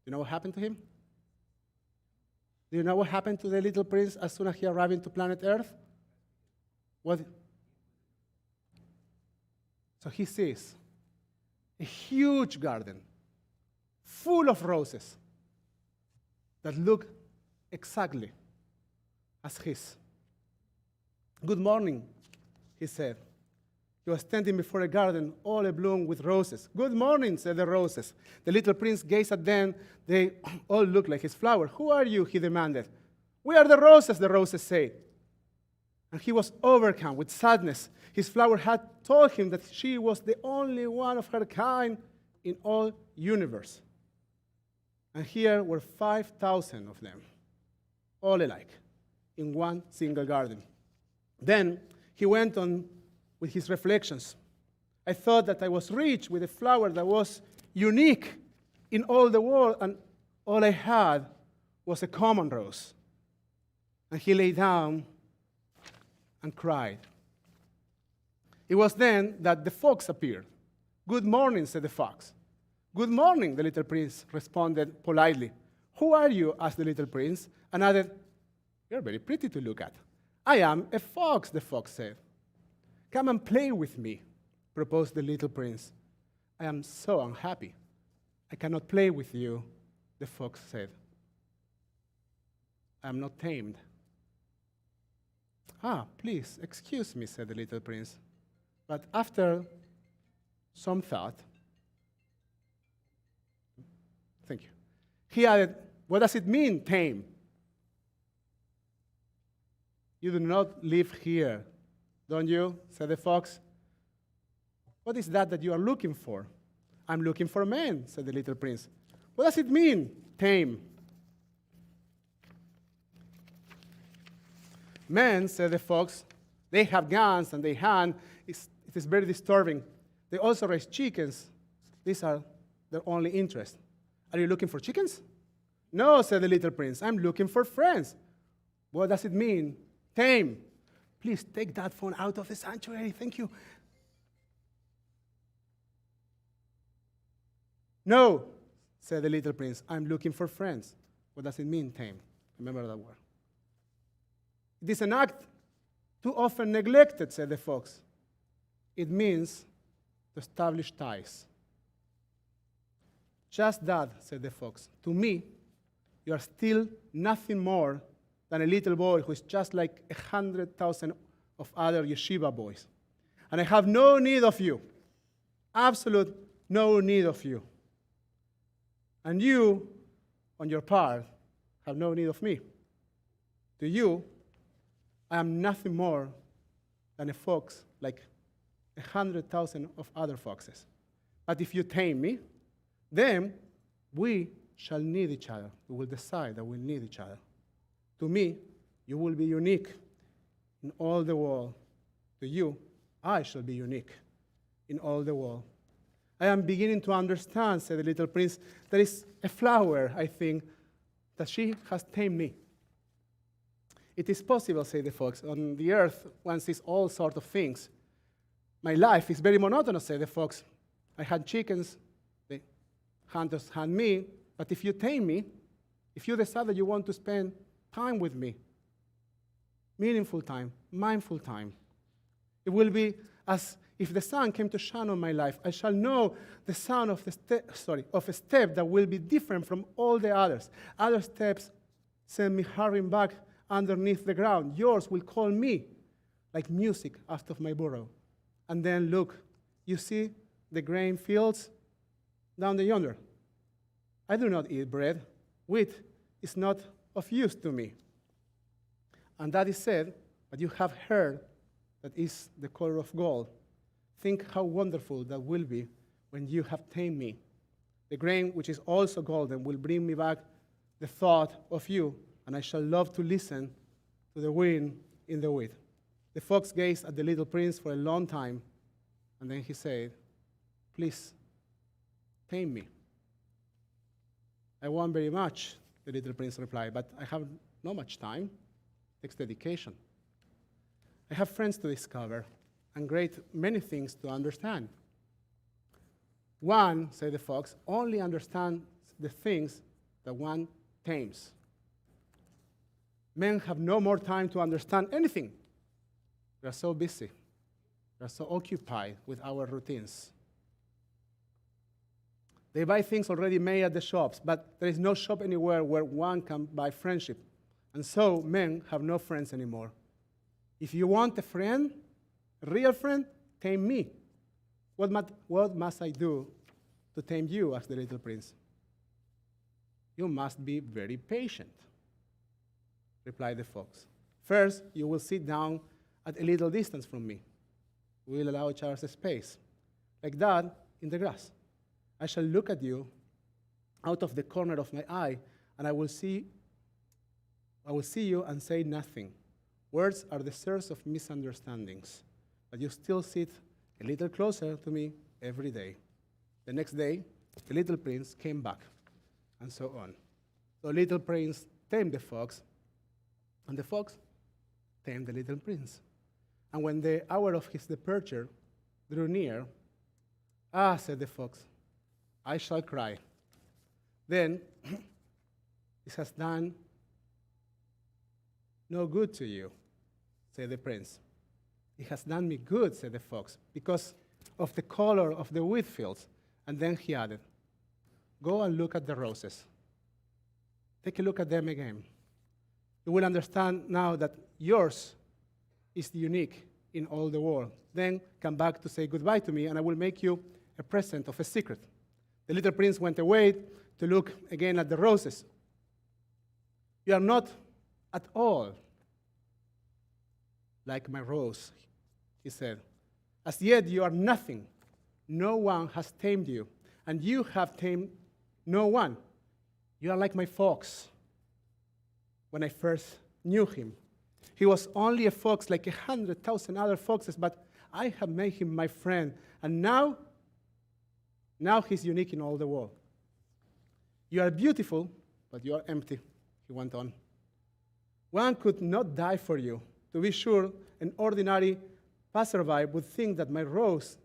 you know what happened to him? Do you know what happened to the little prince as soon as he arrived into planet Earth? What? So he sees a huge garden full of roses that look exactly as his. Good morning, he said. He was standing before a garden all abloom with roses. Good morning, said the roses. The little prince gazed at them. They all looked like his flower. Who are you, he demanded. We are the roses said. And he was overcome with sadness. His flower had told him that she was the only one of her kind in all universe. And here were 5,000 of them, all alike, in one single garden. Then he went on with his reflections. I thought that I was rich with a flower that was unique in all the world, and all I had was a common rose. And he lay down and cried. It was then that the fox appeared. Good morning, said the fox. Good morning, the little prince responded politely. Who are you? asked the little prince, and added, you're very pretty to look at. I am a fox, the fox said. Come and play with me, proposed the little prince. I am so unhappy. I cannot play with you, the fox said. I am not tamed. Ah, please, excuse me, said the little prince. But after some thought, thank you, he added, what does it mean, tame? You do not live here, don't you? Said the fox. What is that you are looking for? I'm looking for men, said the little prince. What does it mean, tame? Men, said the fox, they have guns and they hunt. It is very disturbing. They also raise chickens. These are their only interest. Are you looking for chickens? No, said the little prince. I'm looking for friends. What does it mean? Tame. Please take that phone out of the sanctuary. Thank you. No, said the little prince. I'm looking for friends. What does it mean, tame? Remember that word. It is an act too often neglected, said the fox. It means to establish ties. Just that, said the fox. To me, you are still nothing more than a little boy who is just like 100,000 of other yeshiva boys. And I have no need of you. Absolute no need of you. And you, on your part, have no need of me. To you, I am nothing more than a fox like 100,000 of other foxes. But if you tame me, then we shall need each other. We will decide that we need each other. To me, you will be unique in all the world. To you, I shall be unique in all the world. I am beginning to understand, said the little prince, there is a flower, I think, that she has tamed me. It is possible, said the fox. On the earth, one sees all sorts of things. My life is very monotonous, said the fox. I had chickens, the hunters hunt me, but if you tame me, if you decide that you want to spend time with me, meaningful time, mindful time, it will be as if the sun came to shine on my life. I shall know the sound of a step that will be different from all the others. Other steps send me hurrying back underneath the ground. Yours will call me like music out of my burrow. And then look, you see the grain fields down there yonder. I do not eat bread. Wheat is not of use to me. And that is said, but you have heard that is the color of gold. Think how wonderful that will be when you have tamed me. The grain, which is also golden, will bring me back the thought of you, and I shall love to listen to the wind in the wheat. The fox gazed at the little prince for a long time, and then he said, "Please, tame me." "I want very much," the little prince replied, "but I have not much time. It takes dedication. I have friends to discover and great many things to understand." "One," said the fox, "only understands the things that one tames." Men have no more time to understand anything. We are so busy. We are so occupied with our routines. They buy things already made at the shops, but there is no shop anywhere where one can buy friendship. And so men have no friends anymore. If you want a friend, a real friend, tame me. What must I do to tame you?" asked the little prince. "You must be very patient," replied the fox. "First, you will sit down at a little distance from me. We will allow each other space. Like that, in the grass. I shall look at you out of the corner of my eye, and I will see you and say nothing. Words are the source of misunderstandings, but you still sit a little closer to me every day." The next day, the little prince came back, and so on. The little prince tamed the fox, and the fox tamed the little prince. And when the hour of his departure drew near, "Ah," said the fox, "I shall cry. Then this has done no good to you," said the prince. "It has done me good," said the fox, "because of the color of the wheat fields." And then he added, "Go and look at the roses. Take a look at them again. You will understand now that yours is unique in all the world. Then come back to say goodbye to me, and I will make you a present of a secret." The little prince went away to look again at the roses. "You are not at all like my rose," he said. "As yet you are nothing. No one has tamed you, and you have tamed no one. You are like my fox. When I first knew him, he was only a fox like 100,000 other foxes, but I have made him my friend, and now he's unique in all the world. You are beautiful, but you are empty," he went on. "One could not die for you. To be sure, an ordinary passerby would think that my rose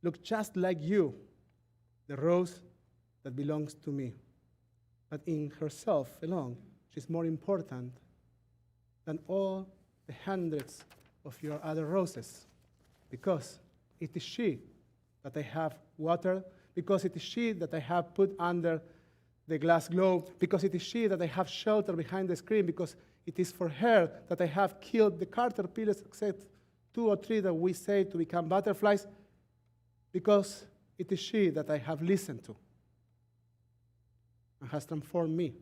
looked just like you, the rose that belongs to me. But in herself alone, she's more important than all the hundreds of your other roses, because it is she that I have watered, because it is she that I have put under the glass globe, because it is she that I have sheltered behind the screen, because it is for her that I have killed the caterpillars, except 2 or 3 that we say to become butterflies, because it is she that I have listened to and has transformed me.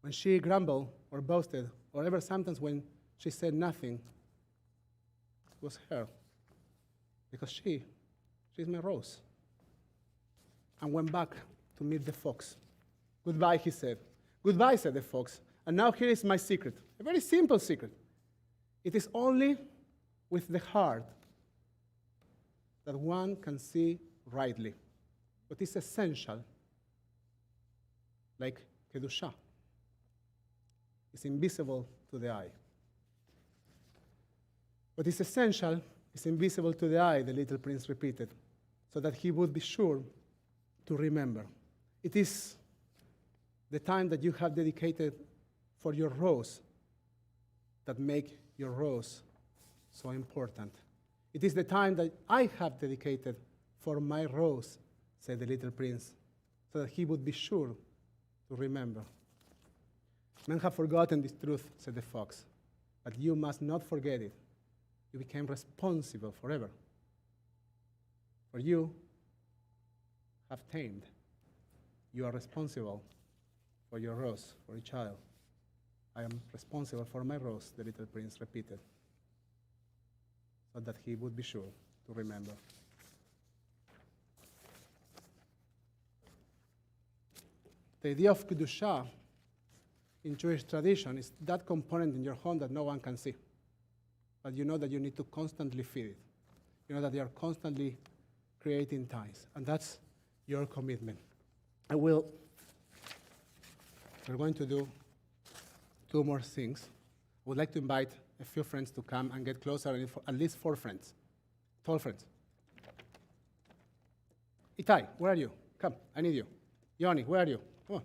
When she grumbled or boasted, or ever sometimes when she said nothing, it was her, because she's my rose." And went back to meet the fox. "Goodbye," he said. "Goodbye," said the fox. "And now here is my secret, a very simple secret. It is only with the heart that one can see rightly what is essential, like Kedusha. It's invisible to the eye. What is essential is invisible to the eye," the little prince repeated, so that he would be sure to remember. It is the time that you have dedicated for your rose that make your rose so important. It is the time that I have dedicated for my rose, said the little prince, so that he would be sure to remember. Men have forgotten this truth, said the fox, but you must not forget it. You became responsible forever. For you have tamed. You are responsible for your rose, for each child. I am responsible for my rose, the little prince repeated, so that he would be sure to remember. The idea of Kedusha in Jewish tradition is that component in your home that no one can see. But you know that you need to constantly feed it. You know that they are constantly creating ties. And that's your commitment. We're going to do 2 more things. I would like to invite a few friends to come and get closer, at least 4 friends, tall friends. Itai, where are you? Come, I need you. Yoni, where are you? Come on.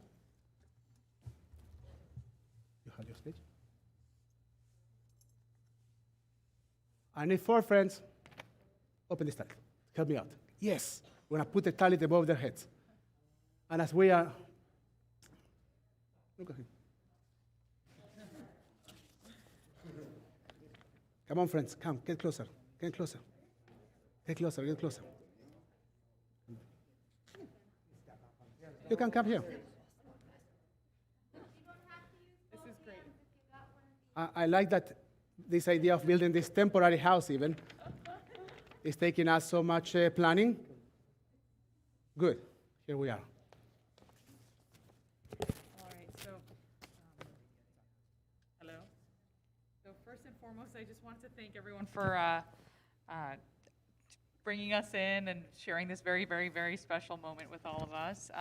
You have your speech? I need 4 friends. Open this talit. Help me out. Yes. We're going to put the talit above their heads. And as we are, look at him. Come on, friends. Come, get closer. Get closer. Get closer, get closer. You can come here. This is great. I like that this idea of building this temporary house even is taking us so much planning. Good. Here we are. All right, so, hello. So first and foremost, I just wanted to thank everyone for bringing us in and sharing this very, very, very special moment with all of us.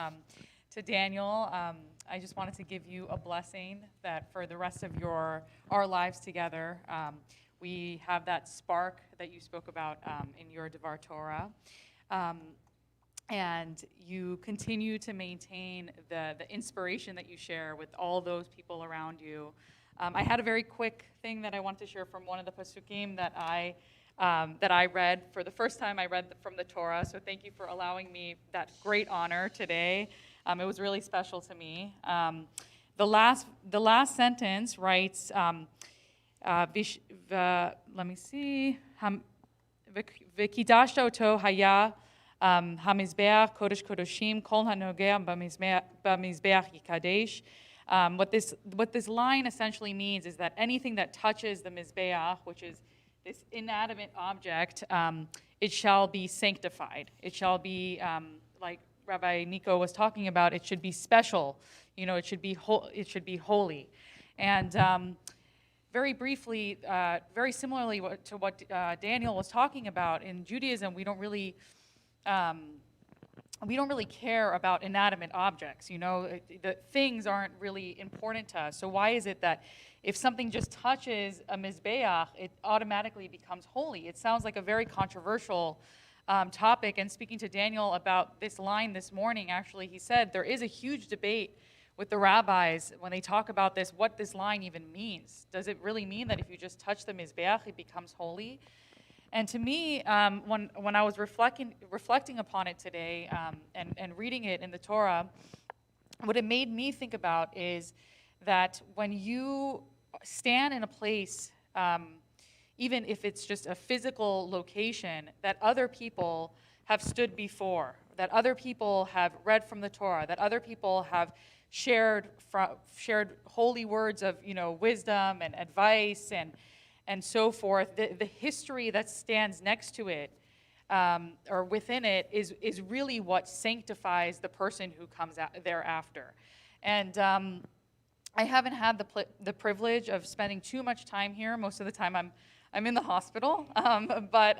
To Daniel, I just wanted to give you a blessing that for the rest of our lives together, we have that spark that you spoke about in your Devar Torah. And you continue to maintain the inspiration that you share with all those people around you. I had a very quick thing that I want to share from one of the Pasukim that I read for the first time. I read from the Torah, so thank you for allowing me that great honor today. It was really special to me. The last sentence writes, let me see, V'kidashta oto haya hamizbeach kodesh kodeshim kol hanogea b'mizbeach yikadesh. What this line essentially means is that anything that touches the mizbeach, which is this inanimate object, it shall be sanctified. It shall be, like Rabbi Nico was talking about, it should be special. You know, it should be holy. And very briefly, very similarly to what Daniel was talking about, in Judaism, we don't really care about inanimate objects. You know, the things aren't really important to us. So why is it that if something just touches a mizbeach, it automatically becomes holy? It sounds like a very controversial topic. And speaking to Daniel about this line this morning, actually, he said there is a huge debate with the rabbis when they talk about this, what this line even means. Does it really mean that if you just touch the mizbeach, it becomes holy? And to me, when I was reflecting upon it today and reading it in the Torah, what it made me think about is that when you stand in a place, even if it's just a physical location, that other people have stood before, that other people have read from the Torah, that other people have shared holy words of, you know, wisdom and advice and so forth, the history that stands next to it or within it is really what sanctifies the person who comes out thereafter. And I haven't had the privilege of spending too much time here. Most of the time I'm in the hospital, but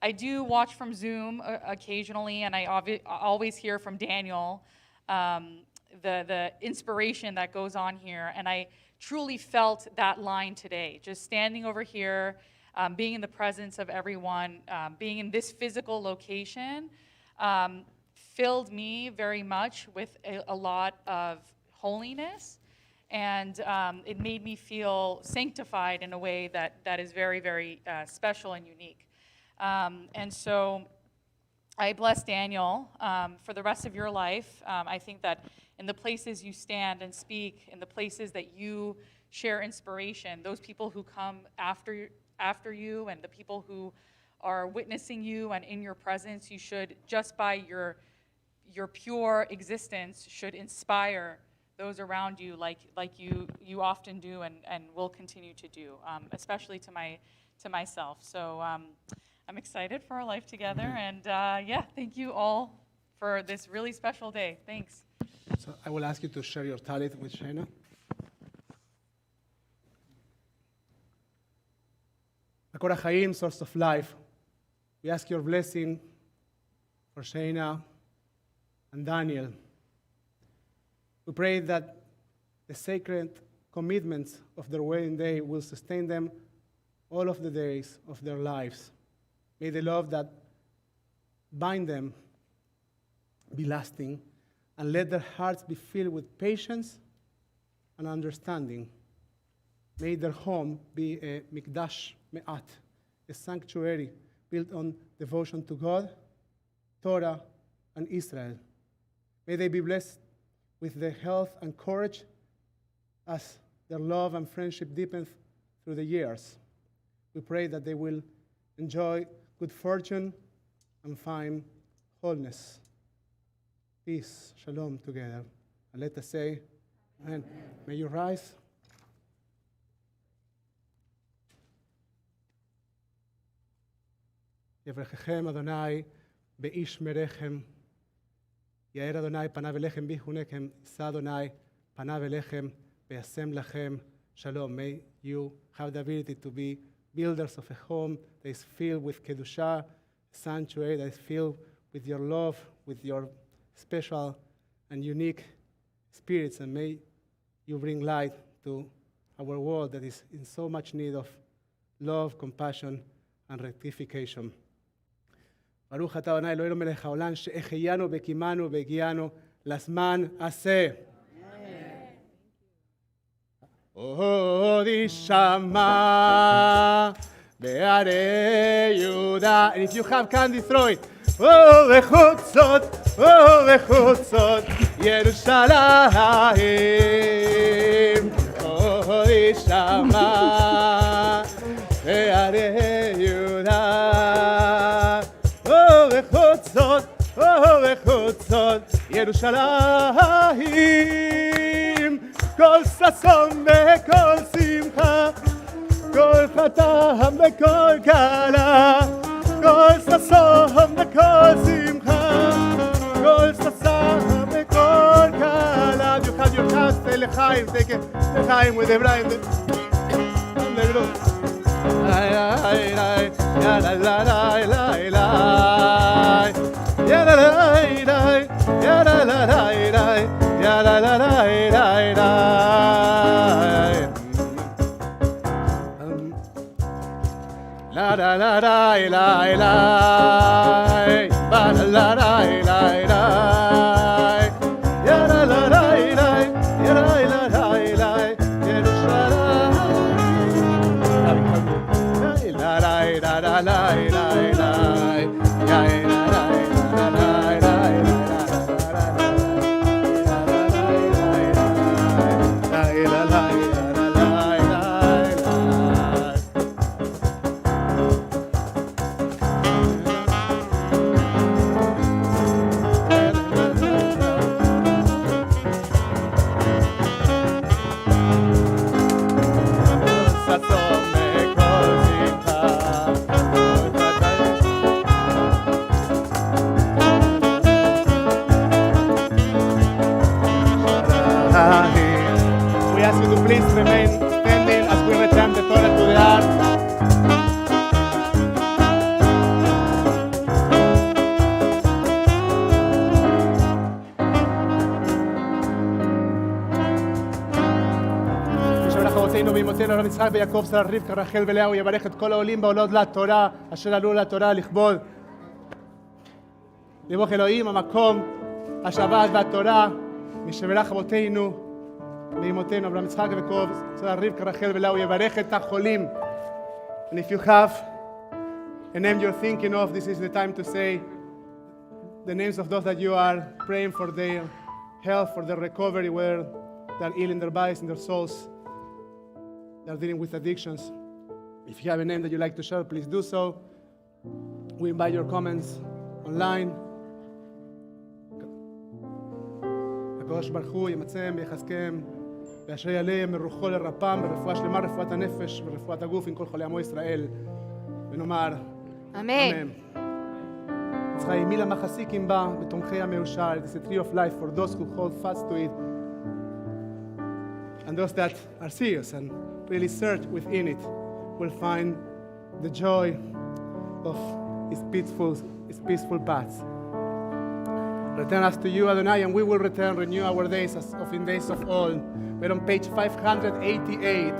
I do watch from Zoom occasionally, and I always hear from Daniel the inspiration that goes on here, and I truly felt that line today, just standing over here, being in the presence of everyone, being in this physical location, filled me very much with a lot of holiness, and it made me feel sanctified in a way that is very, very special and unique. And so I bless Daniel for the rest of your life. I think that in the places you stand and speak, in the places that you share inspiration, those people who come after you and the people who are witnessing you and in your presence, you should, just by your pure existence, should inspire those around you like you often do and will continue to do, especially to myself. So I'm excited for our life together, and yeah, thank you all for this really special day. Thanks. So I will ask you to share your talit with Shana. Makor HaChaim, source of life. We ask your blessing for Sheina and Daniel. We pray that the sacred commitments of their wedding day will sustain them all of the days of their lives. May the love that bind them be lasting, and let their hearts be filled with patience and understanding. May their home be a mikdash me'at, a sanctuary built on devotion to God, Torah, and Israel. May they be blessed with the health and courage as their love and friendship deepen through the years. We pray that they will enjoy good fortune and find wholeness. Peace, shalom together. And let us say, Amen. May you rise. יברככם אדוני באיש מרחם. יאר אדוני פניו אליכם ביחונכם. שא אדוני פניו אליכם וישם לכם shalom. May you have the ability to be builders of a home that is filled with kedusha, sanctuary that is filled with your love, with your special and unique spirits, and may you bring light to our world that is in so much need of love, compassion, and rectification. ברוך אתה אדוני אלוהינו מלך העולם שהחיינו וקימנו והגיענו לזמן הזה. עוד יישמע בערי יהודה. And if you have candy, throw it. בחוצות, בחוצות ירושלים. עוד יישמע בערי יהודה. בחוצות, בחוצות ירושלים. כל ששון וכל שמחה, כל חתם וכל כלה, כל ששון וכל שמחה, כל ששון וכל כלה. You have your hands, say לחיים, take it, לחיים with the bride on the group. La la la la la la la ya la la la ya la la la ya la la la la la la la la la la ba la la la la la ya la la la la ya la la la la la la la la la We ask you to please remain standing as we return the Torah to the ark. ושברך אבותינו ואמותינו אברהם יצחק ויעקב שרה רבקה רחל ולאה ויברך את כל העולים בעולות לתורה אשר עלו לתורה לכבוד לבוך אלוהים המקום השבת והתורה משברך אבותינו ואמותינו אברהם יצחק ויעקב שרה רבקה רחל ולאה ויברך את החולים. And if you have a name you're thinking of, this is the time to say the names of those that you are praying for their health, for their recovery, where they're ill in their bodies, in their souls, they're dealing with addictions. If you have a name that you'd like to share, please do so. We invite your comments online. הקדוש ברוך הוא ימצאם ויחזקם ואשר יעליהם מרוחו לרפם ברפואה שלמה, רפואת הנפש ורפואת הגוף עם כל חולי עמו ישראל. ונאמר אמן. צחיים מילה מחסיקים בה בתומכי המאושר. It is a tree of life for those who hold fast to it and those that are serious and really search within it will find the joy of his peaceful paths. Return us to you, Adonai, and we will renew our days as of in days of old. We're on page 588.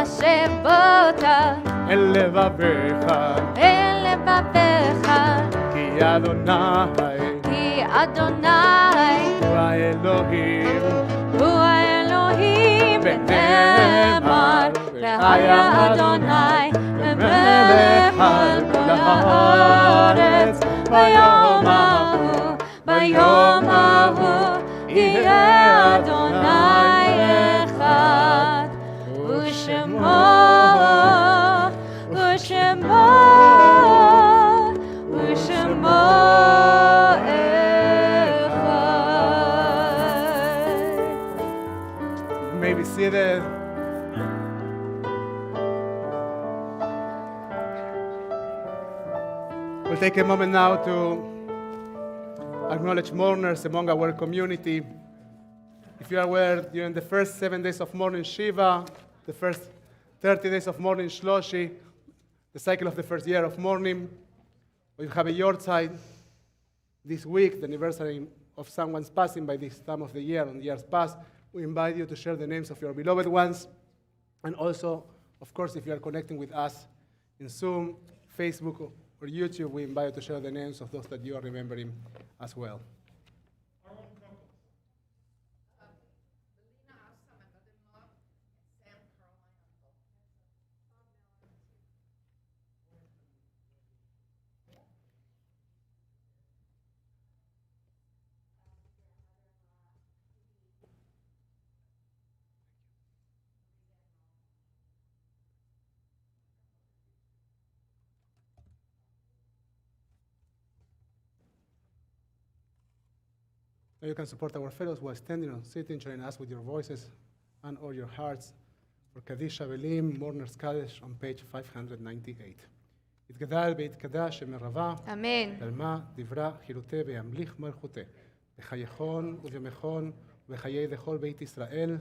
והשבותה אל לבביך כי אדוני הוא האלוהים ונאמר והיה אדוני למלך על כל הארץ ביום ההוא יהיה אדוני אחד ושמו אחד. May be seated. We'll take a moment now to acknowledge mourners among our community. If you are aware, during the first 7 days of mourning Shiva, the first 30 days of mourning Shloshi, the cycle of the first year of mourning, we have a Yortzeit this week, the anniversary of someone's passing by this time of the year, on years past. We invite you to share the names of your beloved ones. And also, of course, if you are connecting with us in Zoom, Facebook, or YouTube, we invite you to share the names of those that you are remembering as well. Now you can support our fellows while standing or sitting, join us with your voices and or your hearts for Kaddish Avelim, Mourners Kaddish on page 598. יתגדל ויתקדש שם רבה, אמן. תלמה דברה חירותי וימליך מלכותי, בחייכון ובימיכון ובחיי דכל בית ישראל,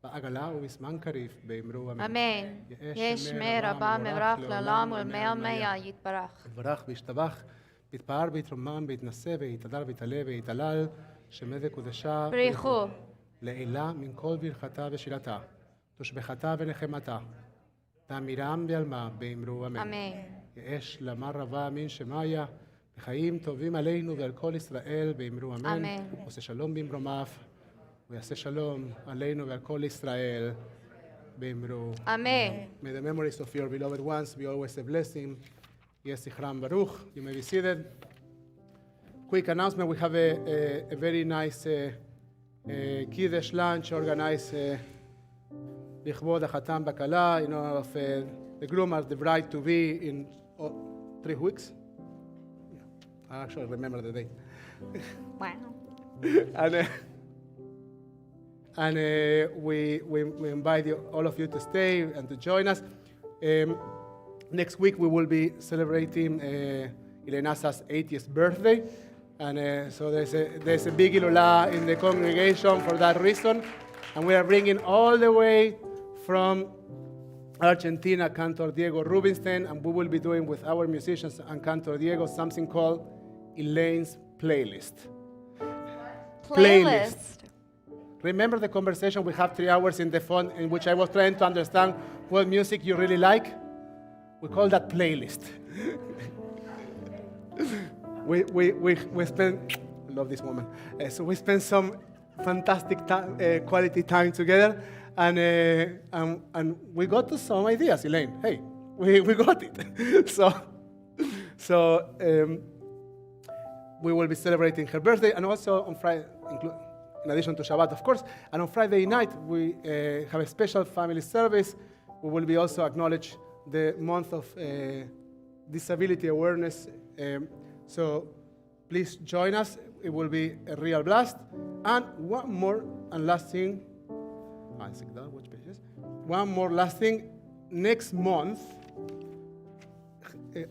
בעגלה ובזמן קריב, באמרו אמן. אמן. יש שמי רבה מברך לעולם ולמאה יתברך. יתברך וישתבח, ויתפאר ויתרומם ויתנשא ויתהדר ויתעלה ויתהלל, שמי וקודשה בריחו. לעילה מן כל ברכתה ושירתה, תושבחתה ונחמתה, תאמירם בעלמה, באמרו אמן. אמן. יאש למר רבה מן שמיה, וחיים טובים עלינו ועל כל ישראל, באמרו אמן. אמן. עושה שלום במרומיו, ויעשה שלום עלינו ועל כל ישראל, באמרו אמן. May the memories of your beloved ones be always a blessing. Yes, Zichram Baruch. You may be seated. Quick announcement, we have a very nice Kiddush lunch organized לכבוד החתן בכלה, you know, of the groom as the bride to be in 3 weeks. Yeah, I actually remember the date. Wow. and we invite you, all of you to stay and to join us. Next week we will be celebrating Ilenasa's 80th birthday. And so there's a big ilula in the congregation for that reason. And we are bringing all the way from Argentina Cantor Diego Rubinstein, and we will be doing with our musicians and Cantor Diego something called Elaine's Playlist. Playlist. Remember the conversation we had 3 hours in the phone in which I was trying to understand what music you really like? We call that playlist. we spent, I love this woman. So we spent some fantastic quality time together, and we got to some ideas, Elaine. Hey, we got it. so we will be celebrating her birthday, and also on Friday, in addition to Shabbat, of course. And on Friday night, we have a special family service. We will be also acknowledge the month of disability awareness. So please join us. It will be a real blast. And one more and last thing. One more last thing. Next month,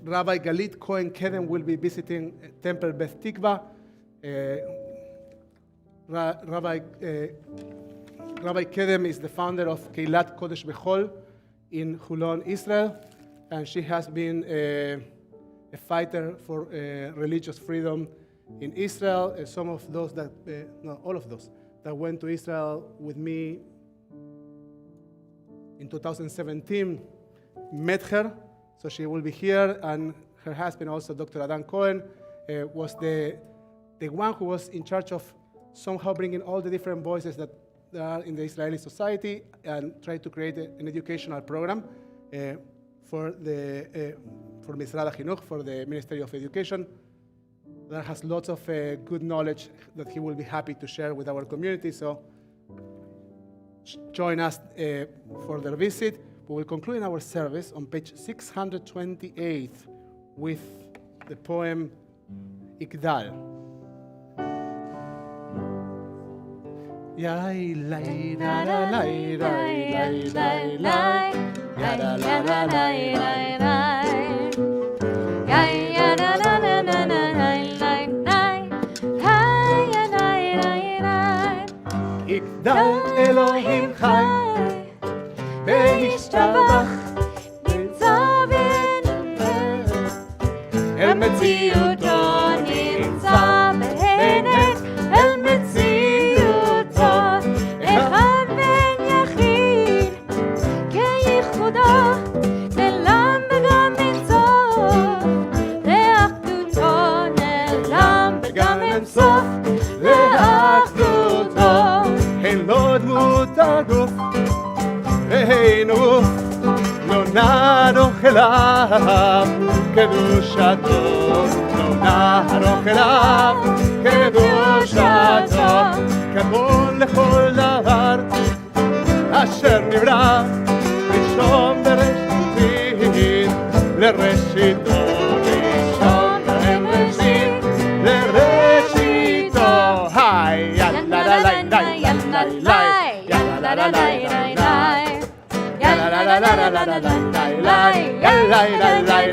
Rabbi Galit Cohen Kedem will be visiting Temple Beth Tikvah. Rabbi Kedem is the founder of Keilat Kodesh Bechol in Hulon, Israel, and she has been a fighter for religious freedom in Israel. Some of those that, no, all of those that went to Israel with me in 2017 met her. So she will be here, and her husband also, Dr. Adan Cohen, was the one who was in charge of somehow bringing all the different voices that there are in the Israeli society and try to create an educational program for Misrad HaChinuch, for the Ministry of Education, that has lots of good knowledge that he will be happy to share with our community. So join us for their visit. We will conclude our service on page 628 with the poem Ikdal. Yai lai la la lai lai lai lai lai ya la la la lai lai lai yai ya la la la la lai lai lai hai ya lai lai lai Ikdal Elohim chai והשתבח נמצא ונמצא אל מציאותו נמצא בהנק אל מציאותו אחד בן יחיד כייחודו נעלם וגם אינסוף לאחדותו נעלם וגם אינסוף לאחדותו אין לו דמות הגוף Reinu no naro khelav kedushato no naro khelav kedushato kabol lechol davar asher nivra rishon bereshit lereshito rishon bereshit lereshito hay yalla la la la yalla la yalla la la la la la la la la la la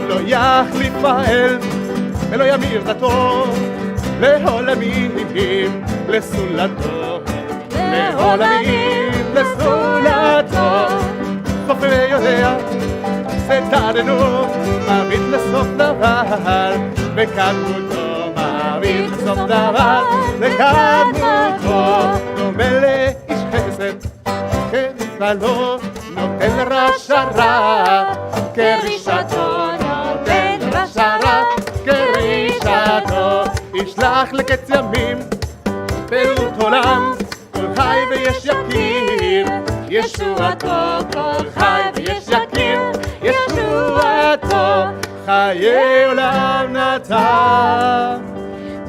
לא יחליף האל ולא ימיר דתו לעולמים לסולתו לעולמים לסולתו חופר יודע זה תערנו מעביד לסוף דבר בקדמותו מעביד לסוף דבר בקדמותו דומה לאיש חסד כמפעלו נותן לרשע רע כרישתו נותן לרשע רע כרישתו ישלח לקץ ימים פירוט עולם כל חי ויש יכיר ישועתו כל חי ויש יכיר ישועתו חיי עולם נתן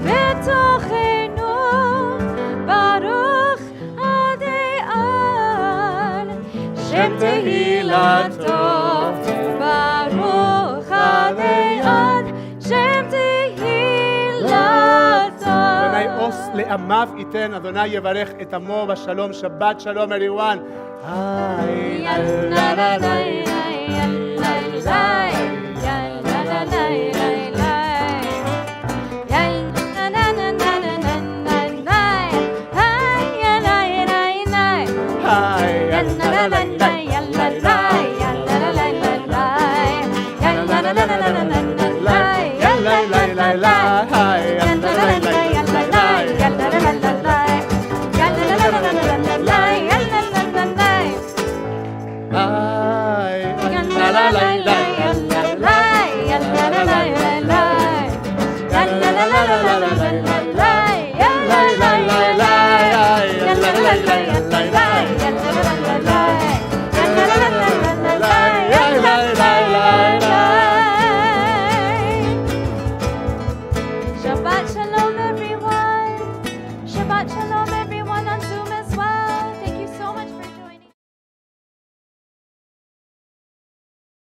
בתוכנו ברוך הדיין שם תהילתו ברוך הדיין שם תהילתו אדוני עוש לעמיו ייתן אדוני יברך את עמו בשלום שבת שלום everyone la la la la la